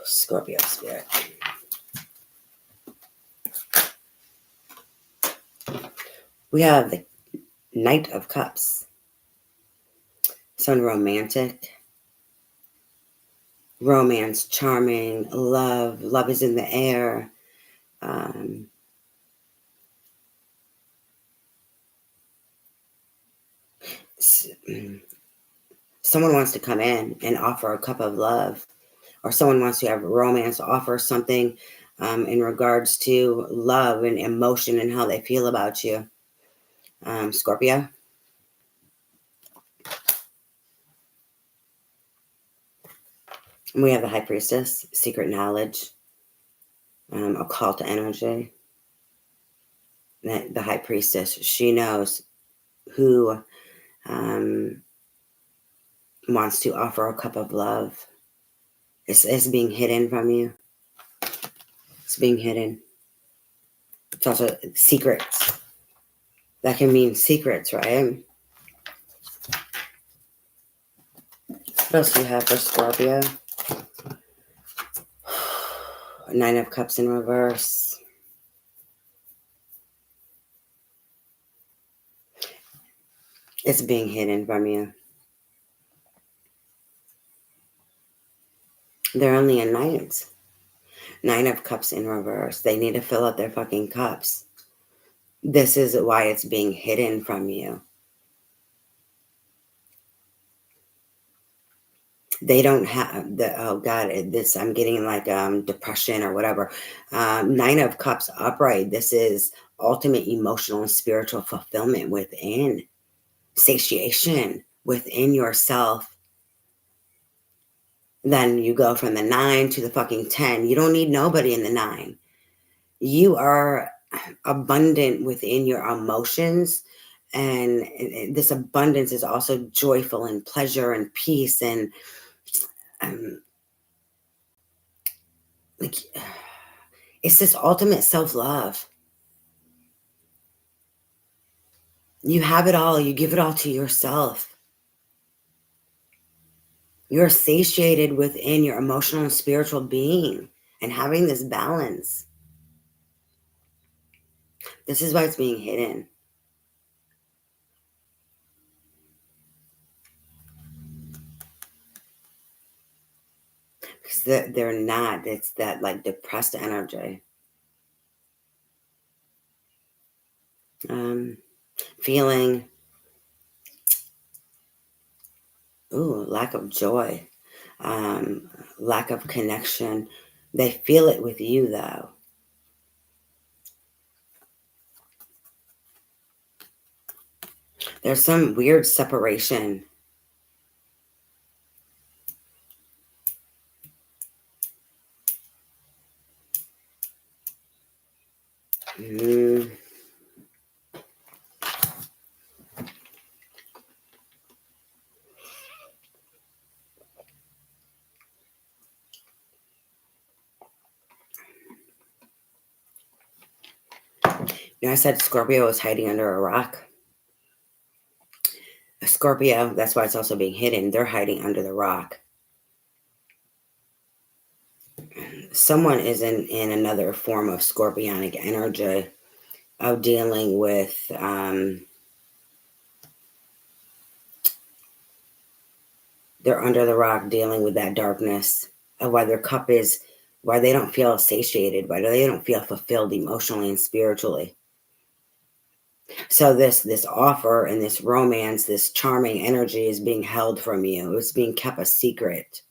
Scorpio spirit. We have the Knight of Cups. Sun, romantic. Romance, charming, love. Love is in the air. Someone wants to come in and offer a cup of love, or someone wants to have romance, offer something in regards to love and emotion and how they feel about you. Scorpio. And we have the High Priestess, secret knowledge, occult energy. The High Priestess, she knows who wants to offer a cup of love. It's being hidden from you. It's being hidden. It's also secrets. That can mean secrets, right? What else do you have for Scorpio? Nine of Cups in reverse. It's being hidden from you. They're only a knight. 9 of Cups in reverse. They need to fill up their fucking cups. This is why it's being hidden from you. They don't have the, oh God, I'm getting like depression or whatever. 9 of Cups upright. This is ultimate emotional and spiritual fulfillment within, satiation within yourself. Then you go from the 9 to the fucking 10. You don't need nobody in the 9. You are abundant within your emotions. And this abundance is also joyful and pleasure and peace and like it's this ultimate self-love. You have it all. You give it all to yourself. You're satiated within your emotional and spiritual being and having this balance. This is why it's being hidden. Because they're not. It's that like depressed energy. Feeling, lack of joy, lack of connection. They feel it with you, though. There's some weird separation. I said Scorpio is hiding under a rock. Scorpio, that's why it's also being hidden. They're hiding under the rock. Someone is in another form of scorpionic energy of dealing with they're under the rock dealing with that darkness of why their cup is, why they don't feel satiated, why they don't feel fulfilled emotionally and spiritually. So this offer and this romance, this charming energy is being held from you. It's being kept a secret.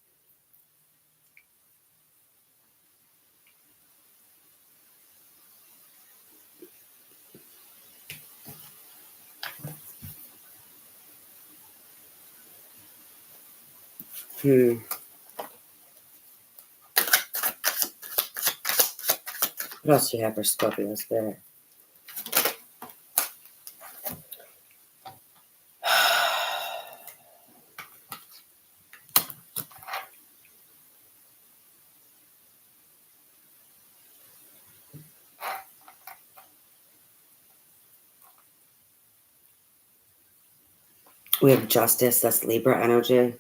What else do you have for Scorpio Spirit? We have Justice, that's Libra energy.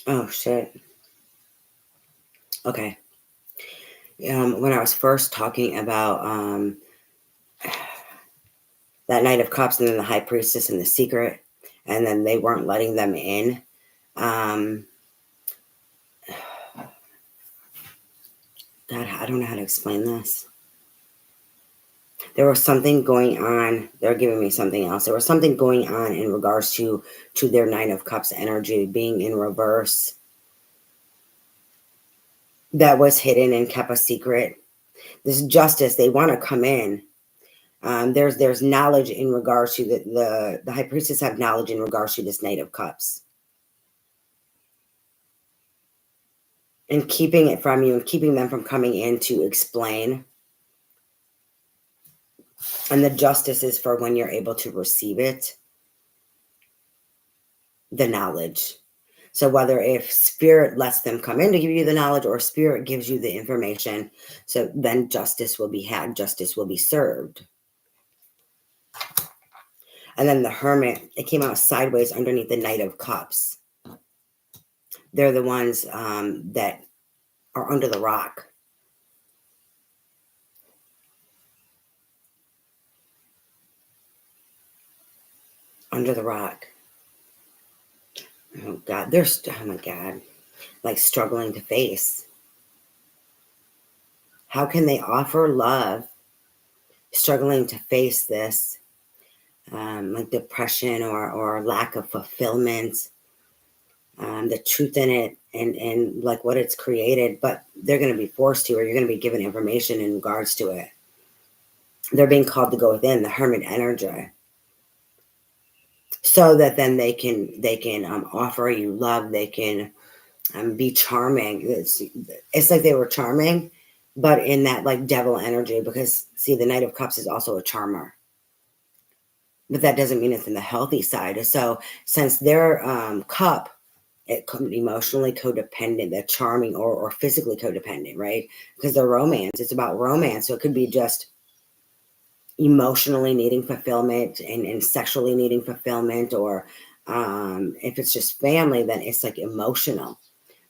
Oh shit. Okay. When I was first talking about that Knight of Cups and then the High Priestess and the Secret, and then they weren't letting them in. God, I don't know how to explain this. There was something going on. They're giving me something else. There was something going on in regards to their Nine of Cups energy being in reverse. That was hidden and kept a secret. This Justice, they want to come in. There's knowledge in regards to the High Priestess have knowledge in regards to this Knight of Cups. And keeping it from you and keeping them from coming in to explain. And the Justice is for when you're able to receive it, the knowledge. So whether if Spirit lets them come in to give you the knowledge or Spirit gives you the information, so then justice will be had, justice will be served. And then the Hermit, it came out sideways underneath the Knight of Cups. They're the ones that are under the rock. Under the rock. Oh God, oh my God, like struggling to face. How can they offer love, struggling to face this, like depression or lack of fulfillment, the truth in it and like what it's created, but they're going to be forced to, or you're going to be given information in regards to it. They're being called to go within the Hermit energy. So that then they can offer you love. They can be charming. It's like they were charming, but in that like devil energy, because see, the Knight of Cups is also a charmer, but that doesn't mean it's in the healthy side. So since their cup, it could be emotionally codependent, they're charming or physically codependent, right? Because they're romance, it's about romance. So it could be just emotionally needing fulfillment and sexually needing fulfillment, or if it's just family, then it's like emotional,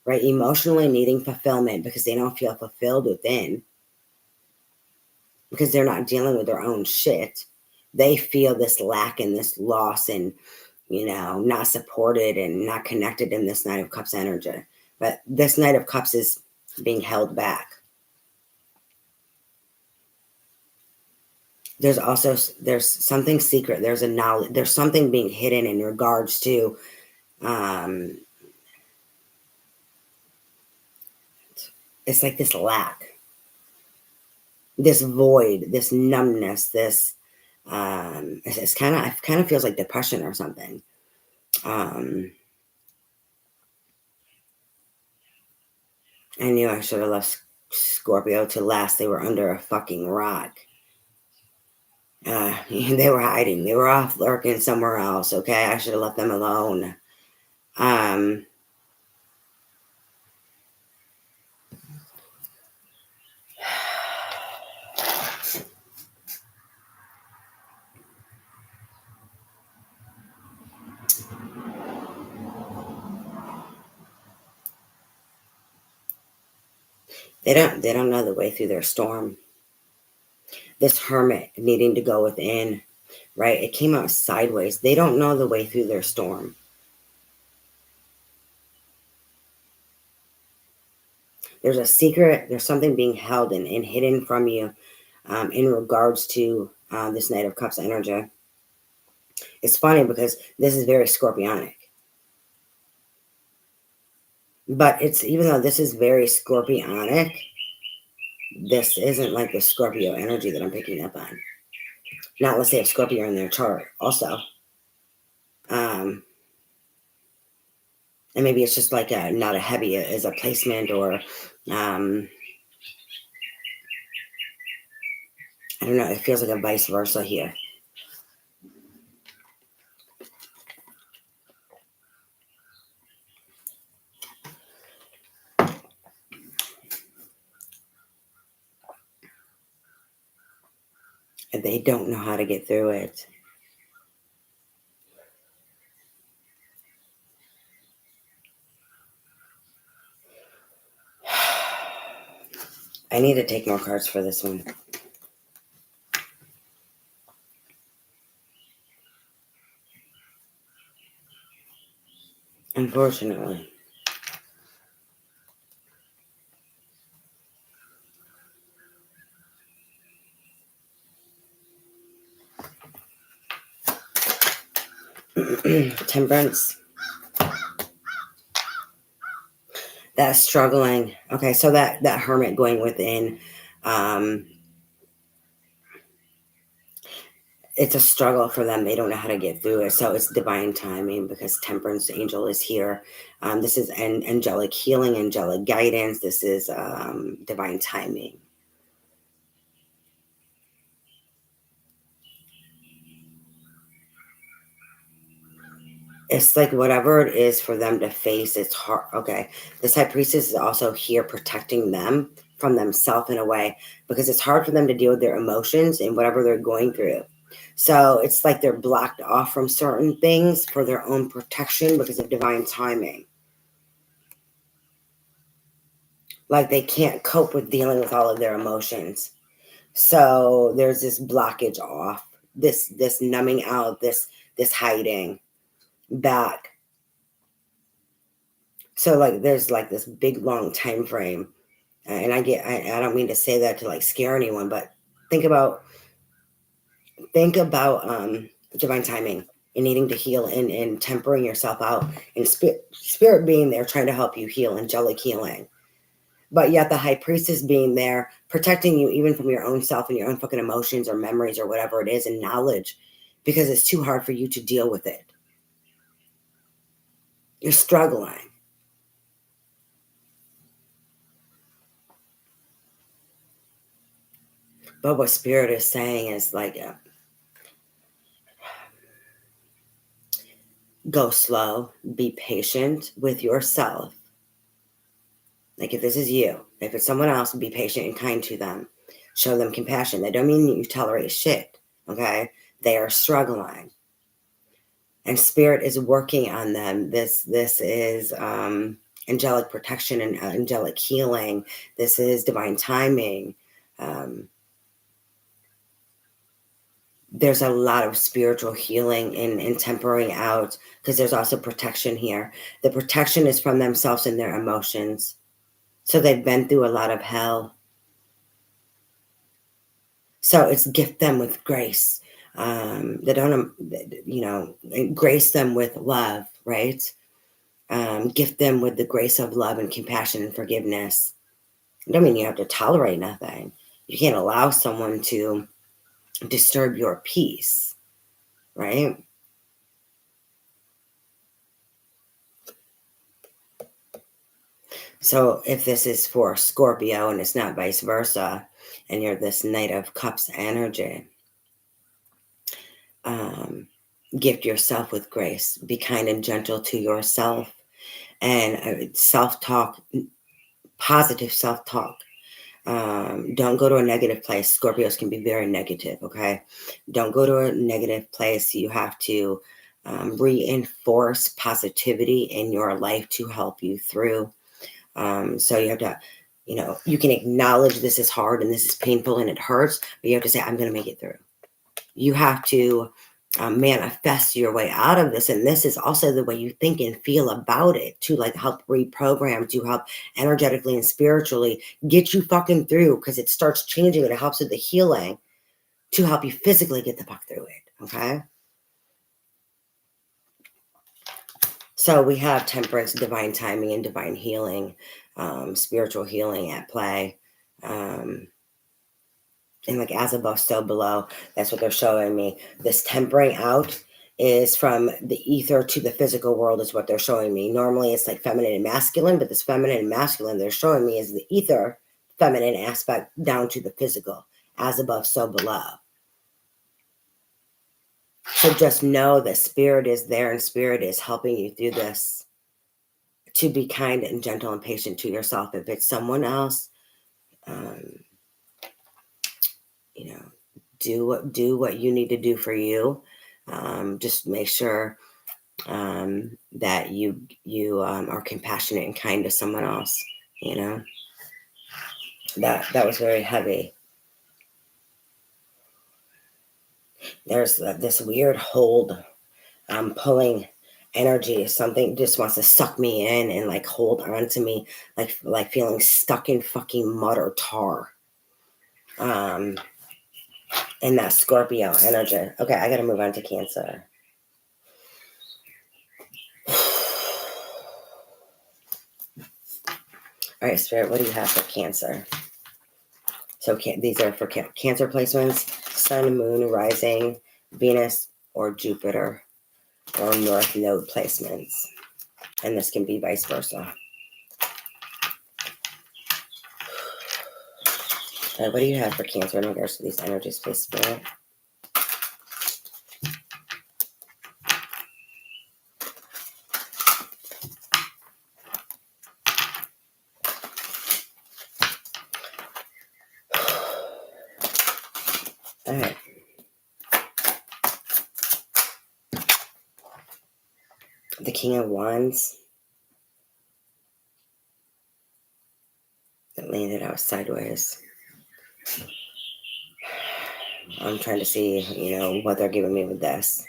right? Emotionally needing fulfillment because they don't feel fulfilled within, because they're not dealing with their own shit. They feel this lack and this loss and, not supported and not connected in this Knight of Cups energy. But this Knight of Cups is being held back. There's something secret. There's a knowledge. There's something being hidden in regards to it's like this lack, this void, this numbness, this it's kind of feels like depression or something. I knew I should have left Scorpio to last. They were under a fucking rock. They were hiding. They were off lurking somewhere else. Okay, I should have left them alone. They don't know the way through their storm. This hermit needing to go within, right? It came out sideways. They don't know the way through their storm. There's a secret, there's something being held and hidden from you in regards to this Knight of Cups energy. It's funny because this is very scorpionic. But it's, even though this is very scorpionic, this isn't like the Scorpio energy that I'm picking up on. Now, let's say a Scorpio in their chart also. And maybe it's just like not a heavy as a placement, or I don't know. It feels like a vice versa here. And they don't know how to get through it. I need to take more cards for this one. Unfortunately. Temperance. That's struggling. Okay, so that hermit going within, it's a struggle for them. They don't know how to get through it. So it's divine timing because Temperance Angel is here. This is angelic healing, angelic guidance. This is divine timing. It's like whatever it is for them to face, it's hard. Okay, this High Priestess is also here protecting them from themselves in a way, because it's hard for them to deal with their emotions and whatever they're going through. So it's like they're blocked off from certain things for their own protection because of divine timing. Like they can't cope with dealing with all of their emotions. So there's this blockage off, this numbing out, this hiding back. So like there's like this big long time frame. And I don't mean to say that to like scare anyone, but think about divine timing and needing to heal and tempering yourself out, and spirit being there trying to help you heal, angelic healing. But yet the High Priestess being there, protecting you even from your own self and your own fucking emotions or memories or whatever it is, and knowledge, because it's too hard for you to deal with it. You're struggling. But what Spirit is saying is like, go slow, be patient with yourself. Like if this is you, if it's someone else, be patient and kind to them. Show them compassion. That don't mean you tolerate shit, okay? They are struggling. And Spirit is working on them. This is angelic protection and angelic healing. This is divine timing. There's a lot of spiritual healing and tempering out, because there's also protection here. The protection is from themselves and their emotions. So they've been through a lot of hell. So it's gift them with grace. They don't, grace them with love, right? Gift them with the grace of love and compassion and forgiveness. I don't mean you have to tolerate nothing. You can't allow someone to disturb your peace, right? So if this is for Scorpio and it's not vice versa, and you're this Knight of Cups energy, gift yourself with grace. Be kind and gentle to yourself, and self-talk, positive self-talk. Don't go to a negative place. Scorpios can be very negative, okay? Don't go to a negative place. You have to reinforce positivity in your life to help you through. So you have to, you can acknowledge this is hard and this is painful and it hurts, but you have to say, I'm going to make it through. You have to manifest your way out of this. And this is also the way you think and feel about it to like help reprogram, to help energetically and spiritually get you fucking through, because it starts changing and it helps with the healing to help you physically get the fuck through it. Okay. So we have temperance, divine timing, and divine healing, spiritual healing at play. And like as above, so below. That's what they're showing me. This tempering out is from the ether to the physical world is what they're showing me. Normally it's like feminine and masculine, but this feminine and masculine they're showing me is the ether feminine aspect down to the physical. As above, so below. So just know that spirit is there and spirit is helping you through this, to be kind and gentle and patient to yourself. If it's someone else, do what you need to do for you. Just make sure that you are compassionate and kind to someone else. That was very heavy. There's this weird hold, pulling energy. Something just wants to suck me in and like hold on to me, like feeling stuck in fucking mud or tar. And that Scorpio energy. Okay, I gotta move on to Cancer. All right, Spirit, what do you have for Cancer? So these are for Cancer placements: Sun, Moon, Rising, Venus, or Jupiter, or North Node placements. And this can be vice versa. All right, what do you have for Cancer in regards to these energies, please, Spirit? All right. The King of Wands. That landed out sideways. I'm trying to see, what they're giving me with this.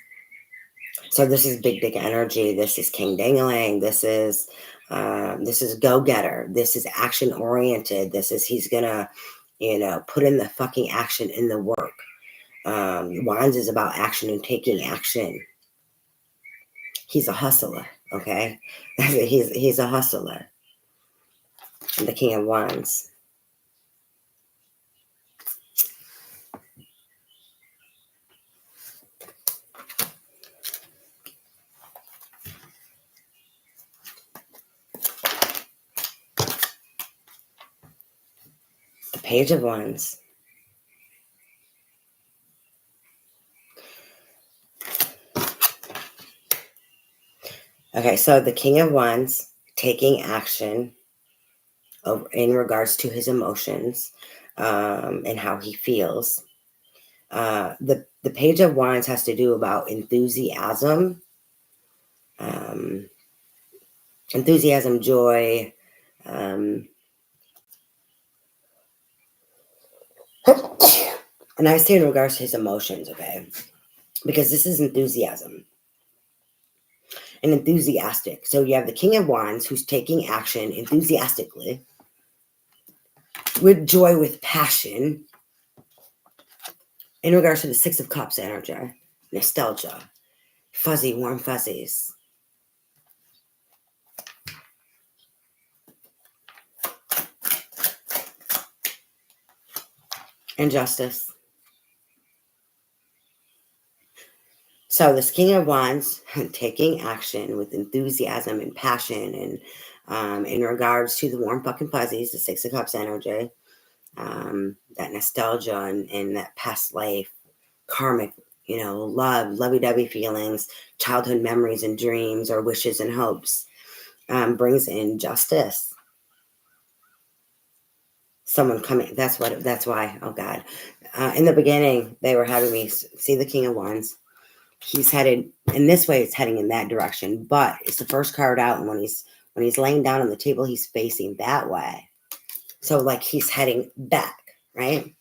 So this is big, big energy. This is King Dangling. This is go-getter. This is action-oriented. This is, he's gonna, put in the fucking action in the work. Wands is about action and taking action. He's a hustler, okay? he's a hustler. And the King of Wands. The Page of Wands. Okay, so the King of Wands taking action in regards to his emotions, and how he feels. The Page of Wands has to do about enthusiasm, joy, and I say in regards to his emotions, okay, because this is enthusiasm and enthusiastic. So you have the King of Wands who's taking action enthusiastically, with joy, with passion, in regards to the Six of Cups energy, nostalgia, fuzzy, warm fuzzies. And justice. So this King of Wands taking action with enthusiasm and passion, in regards to the warm fucking fuzzies, the Six of Cups energy, that nostalgia and that past life, karmic, love, lovey-dovey feelings, childhood memories and dreams or wishes and hopes, brings in justice. Someone coming, that's why, oh God. In the beginning, they were having me see the King of Wands. He's headed in this way, it's heading in that direction, but it's the first card out. And when he's laying down on the table, he's facing that way. So like he's heading back, right?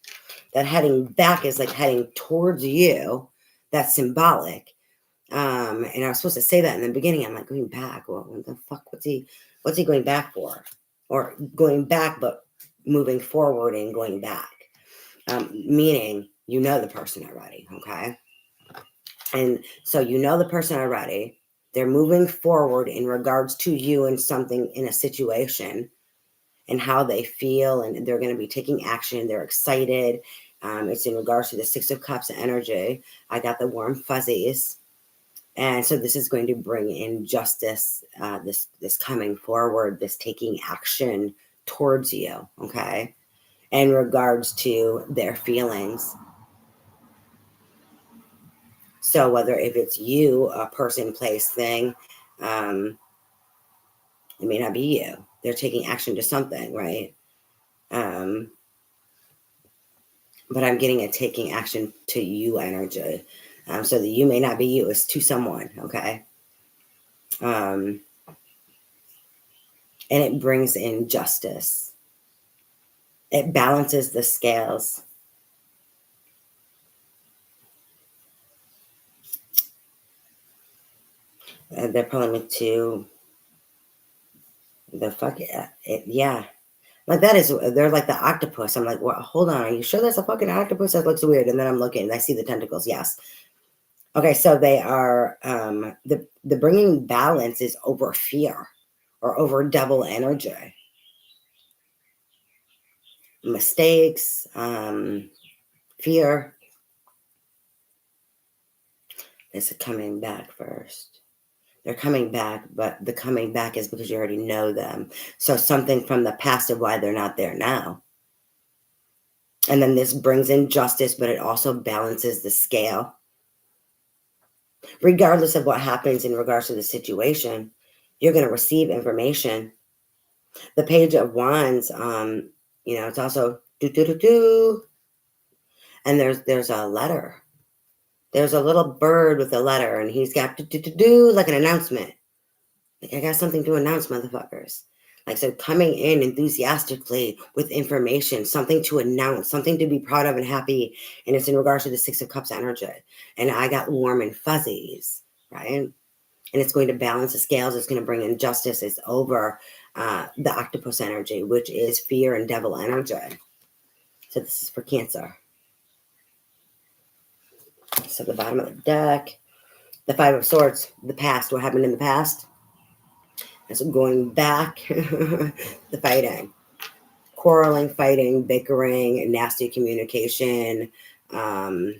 That heading back is like heading towards you. That's symbolic. And I was supposed to say that in the beginning. I'm like, going back. Well, what the fuck? What's he going back for? Or going back, but moving forward and going back. Meaning, the person already, okay? And so the person already. They're moving forward in regards to you and something in a situation and how they feel, and they're going to be taking action. They're excited. It's in regards to the Six of Cups energy. I got the warm fuzzies. And so this is going to bring in justice, this coming forward, this taking action towards you, okay? In regards to their feelings. So whether if it's you, a person, place, thing, it may not be you. They're taking action to something, right? But I'm getting a taking action to you energy. So the you may not be you, it's to someone, okay? And it brings in justice. It balances the scales. They're pulling me to the fuck, yeah. Like that is, they're like the octopus. I'm like, well, hold on, are you sure that's a fucking octopus? That looks weird. And then I'm looking and I see the tentacles, yes. Okay, so they are, the bringing balance is over fear or over devil energy. Mistakes, fear. It's coming back first. They're coming back, but the coming back is because you already know them. So something from the past of why they're not there now. And then this brings in justice, but it also balances the scale. Regardless of what happens in regards to the situation, you're going to receive information. The Page of Wands, it's also and there's a letter. There's a little bird with a letter, and he's got like an announcement. Like, I got something to announce, motherfuckers. Like, so coming in enthusiastically with information, something to announce, something to be proud of and happy. And it's in regards to the Six of Cups energy. And I got warm and fuzzies, right? And it's going to balance the scales. It's going to bring in justice. It's over the octopus energy, which is fear and devil energy. So this is for Cancer. So the bottom of the deck, the Five of Swords, the past, what happened in the past. And so going back, the fighting, quarreling, fighting, bickering, nasty communication, Five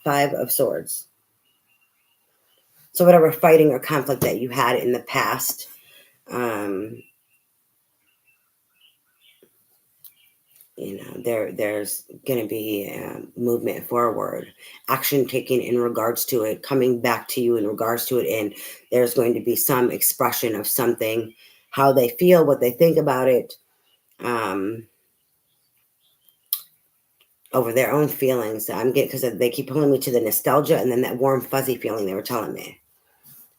of Swords. So whatever fighting or conflict that you had in the past, there's going to be movement forward, action taken in regards to it, coming back to you in regards to it, and there's going to be some expression of something, how they feel, what they think about it, over their own feelings. I'm getting, because they keep pulling me to the nostalgia and then that warm fuzzy feeling they were telling me.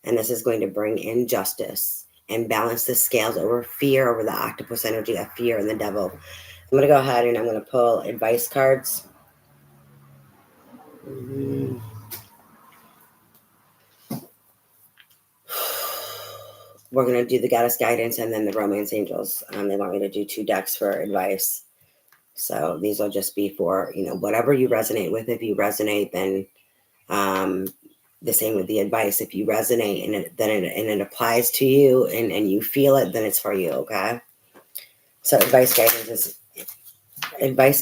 And this is going to bring in justice and balance the scales over fear, over the octopus energy of fear and the devil. I'm going to go ahead and I'm going to pull advice cards. We're going to do the goddess guidance and then the romance angels. They want me to do 2 decks for advice. So these will just be for, whatever you resonate with. If you resonate, then the same with the advice. If you resonate and it applies to you and you feel it, then it's for you, okay? So advice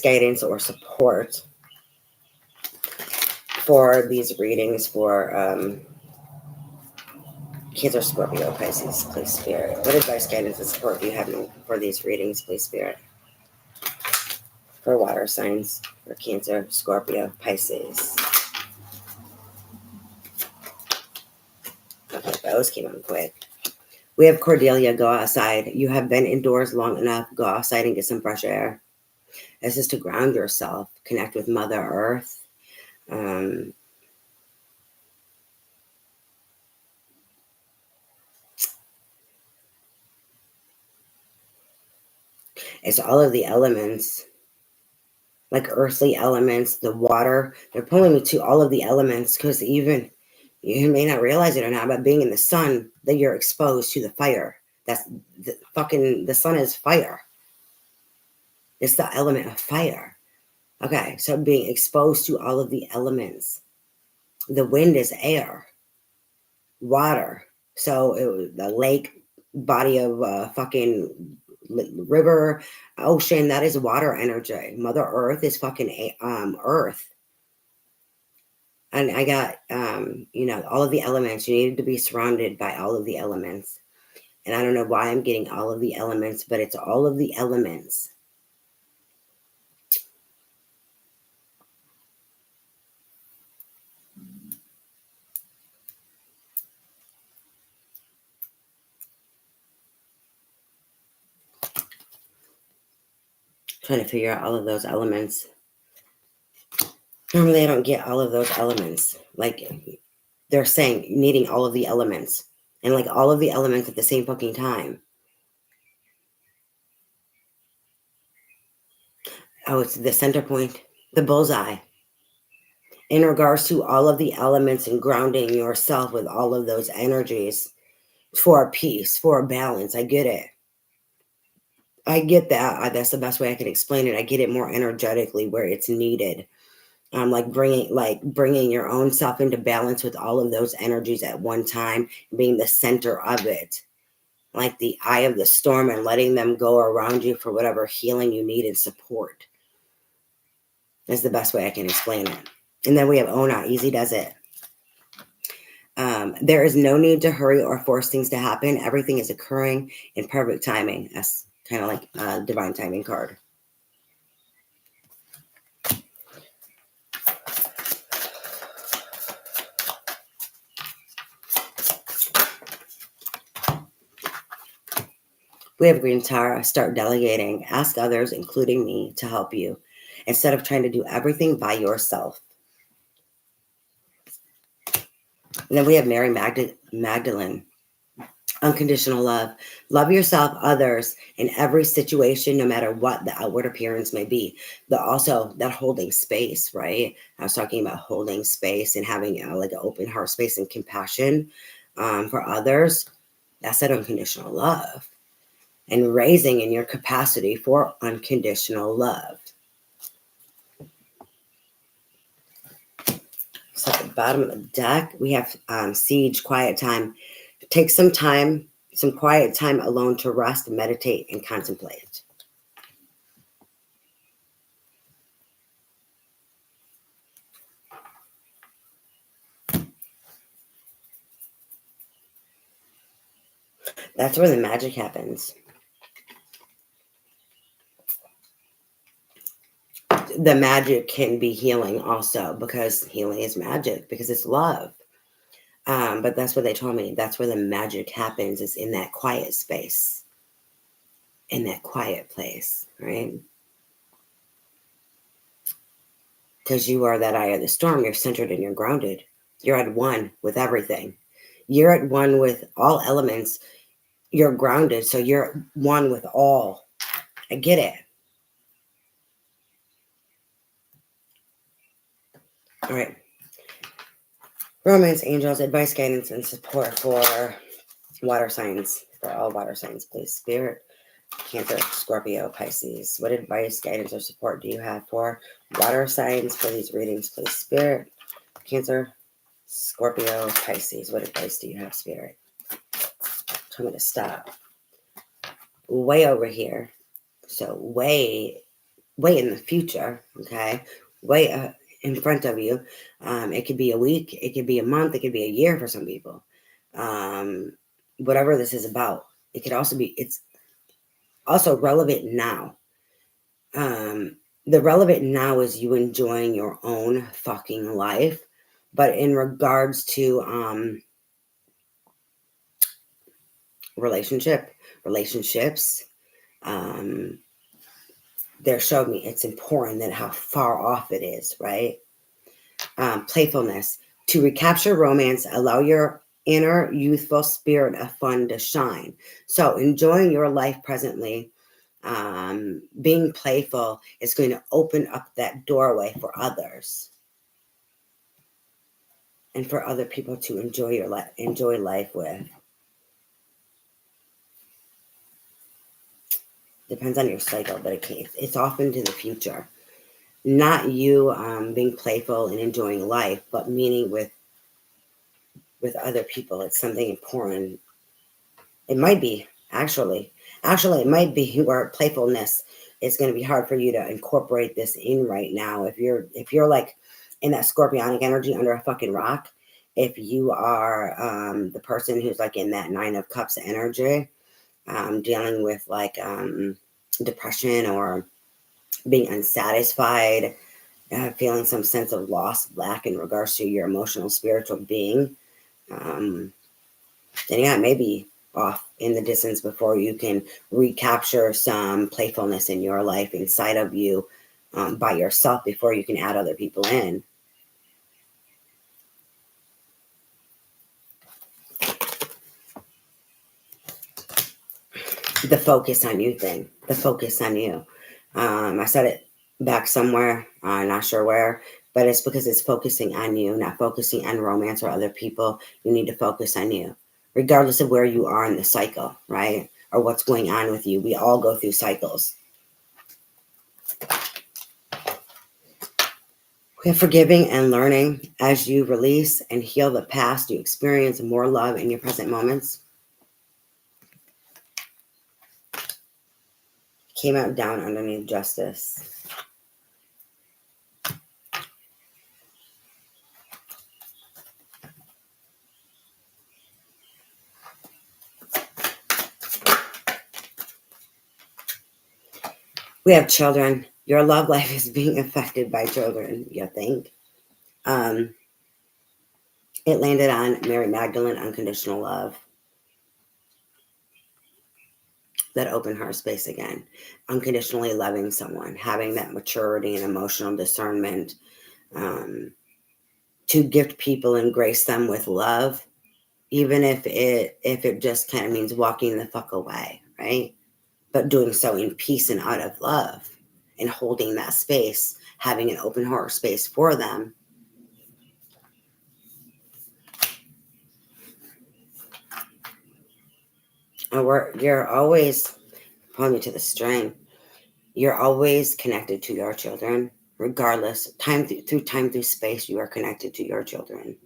guidance or support for these readings for Cancer, Scorpio, Pisces, please, Spirit. What advice, guidance, and support do you have for these readings, please, Spirit? For water signs, for Cancer, Scorpio, Pisces. Okay, those came on quick. We have Cordelia, go outside. You have been indoors long enough. Go outside and get some fresh air. This is to ground yourself, connect with Mother Earth. It's all of the elements, like earthly elements, the water. They're pulling me to all of the elements because even you may not realize it or not, but being in the sun, that you're exposed to the fire. That's the sun is fire. It's the element of fire. Okay, so being exposed to all of the elements. The wind is air, water. So the lake, body of fucking river, ocean, that is water energy. Mother Earth is fucking earth. And I got, all of the elements. You needed to be surrounded by all of the elements. And I don't know why I'm getting all of the elements, but it's all of the elements. Trying to figure out all of those elements. Normally I don't get all of those elements. Like they're saying needing all of the elements. And like all of the elements at the same fucking time. Oh, it's the center point. The bullseye. In regards to all of the elements and grounding yourself with all of those energies for a peace, for a balance. I get it. I get that. That's the best way I can explain it. I get it more energetically where it's needed. Like bringing your own self into balance with all of those energies at one time, being the center of it, like the eye of the storm, and letting them go around you for whatever healing you need and support. Is the best way I can explain it. And then we have Ona, easy does it. There is no need to hurry or force things to happen. Everything is occurring in perfect timing. That's kind of like a divine timing card. We have Green Tara. Start delegating. Ask others, including me, to help you instead of trying to do everything by yourself. And then we have Mary Magdalene. Unconditional love. Love yourself, others, in every situation, no matter what the outward appearance may be. Also that holding space, right? I was talking about holding space and having like an open heart space and compassion for others. That's that unconditional love. And raising in your capacity for unconditional love. So at the bottom of the deck, we have Siege, quiet time. Take some time, some quiet time alone to rest, meditate, and contemplate. That's where the magic happens. The magic can be healing also, because healing is magic, because it's love. But that's what they told me. That's where the magic happens, is in that quiet space, in that quiet place, right? Because you are that eye of the storm. You're centered and you're grounded. You're at one with everything. You're at one with all elements. You're grounded, so you're one with all. I get it. All right. Romance, angels, advice, guidance, and support for water signs. For all water signs, please. Spirit, Cancer, Scorpio, Pisces. What advice, guidance, or support do you have for water signs for these readings, please? Spirit, Cancer, Scorpio, Pisces. What advice do you have, Spirit? Tell me to stop. Way over here. So way in the future, okay? Way in front of you. It could be a week, it could be a month, it could be a year for some people. whatever this is about. It could also be, it's also relevant now. The relevant now is you enjoying your own fucking life. But in regards to relationships, they're showing me it's important that how far off it is, right? Playfulness. To recapture romance, allow your inner youthful spirit of fun to shine. So enjoying your life presently, being playful is going to open up that doorway for others and for other people to enjoy life with. Depends on your cycle, but it's off into the future. Not you being playful and enjoying life, but meaning with other people. It's something important. It might be actually it might be where playfulness is going to be hard for you to incorporate this in right now. If you're like in that scorpionic energy under a fucking rock, if you are the person who's like in that 9 of Cups energy, dealing with like depression or being unsatisfied, feeling some sense of loss, lack in regards to your emotional, spiritual being, then yeah, maybe off in the distance before you can recapture some playfulness in your life inside of you by yourself before you can add other people in. The focus on you thing, the focus on you. I said it back somewhere, not sure where, but it's because it's focusing on you, not focusing on romance or other people. You need to focus on you, regardless of where you are in the cycle, right? Or what's going on with you. We all go through cycles. We have forgiving and learning. As you release and heal the past, you experience more love in your present moments. Came out down underneath justice. We have children. Your love life is being affected by children, you think. It landed on Mary Magdalene, unconditional love. That open heart space again. Unconditionally loving someone, having that maturity and emotional discernment to gift people and grace them with love, even if it just kind of means walking the fuck away, right? But doing so in peace and out of love and holding that space, having an open heart space for them. You're always, pulling me to the string, you're always connected to your children, regardless, through space, you are connected to your children.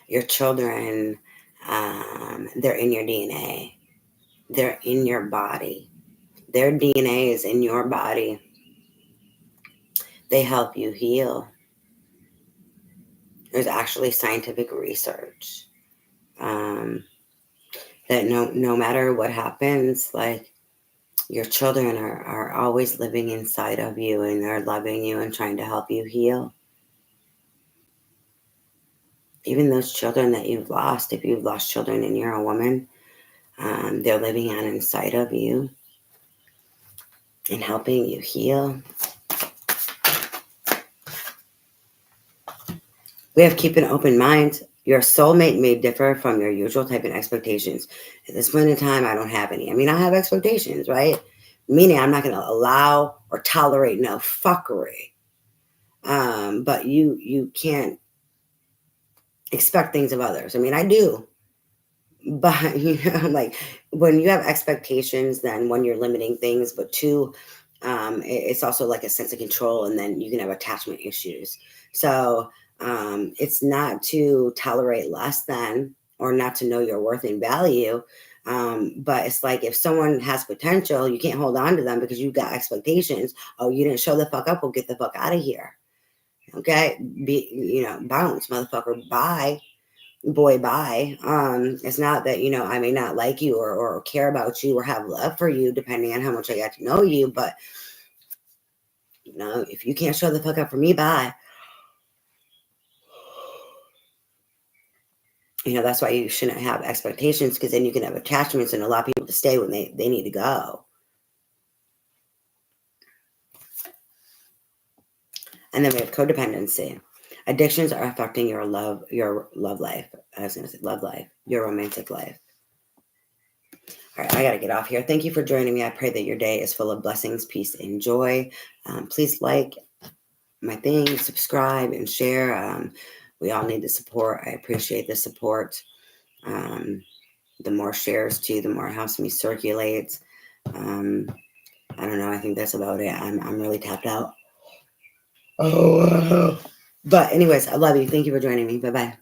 Your children, they're in your DNA. They're in your body. Their DNA is in your body. They help you heal. There's actually scientific research that no matter what happens, like your children are always living inside of you and they're loving you and trying to help you heal. Even those children that you've lost, if you've lost children and you're a woman, they're living on inside of you and helping you heal. We have keep an open mind. Your soulmate may differ from your usual type of expectations. At this point in time, I don't have any. I mean, I have expectations, right? Meaning I'm not going to allow or tolerate no fuckery. But you can't expect things of others. I mean, I do. But, like when you have expectations, then one, you're limiting things, but two, it's also like a sense of control, and then you can have attachment issues. So it's not to tolerate less than or not to know your worth and value. But it's like if someone has potential, you can't hold on to them because you've got expectations. Oh, you didn't show the fuck up. Well, get the fuck out of here. Okay. Bounce, motherfucker. Bye. boy, bye. It's not that, I may not like you or care about you or have love for you, depending on how much I got to know you. But, if you can't show the fuck up for me, bye. That's why you shouldn't have expectations, because then you can have attachments and allow people to stay when they need to go. And then we have codependency. Addictions are affecting your love life. I was going to say love life, your romantic life. All right, I got to get off here. Thank you for joining me. I pray that your day is full of blessings, peace, and joy. Please like my thing, subscribe, and share. We all need the support. I appreciate the support. The more shares too, the more it helps me circulate. I don't know. I think that's about it. I'm really tapped out. Oh, but anyways, I love you. Thank you for joining me. Bye bye.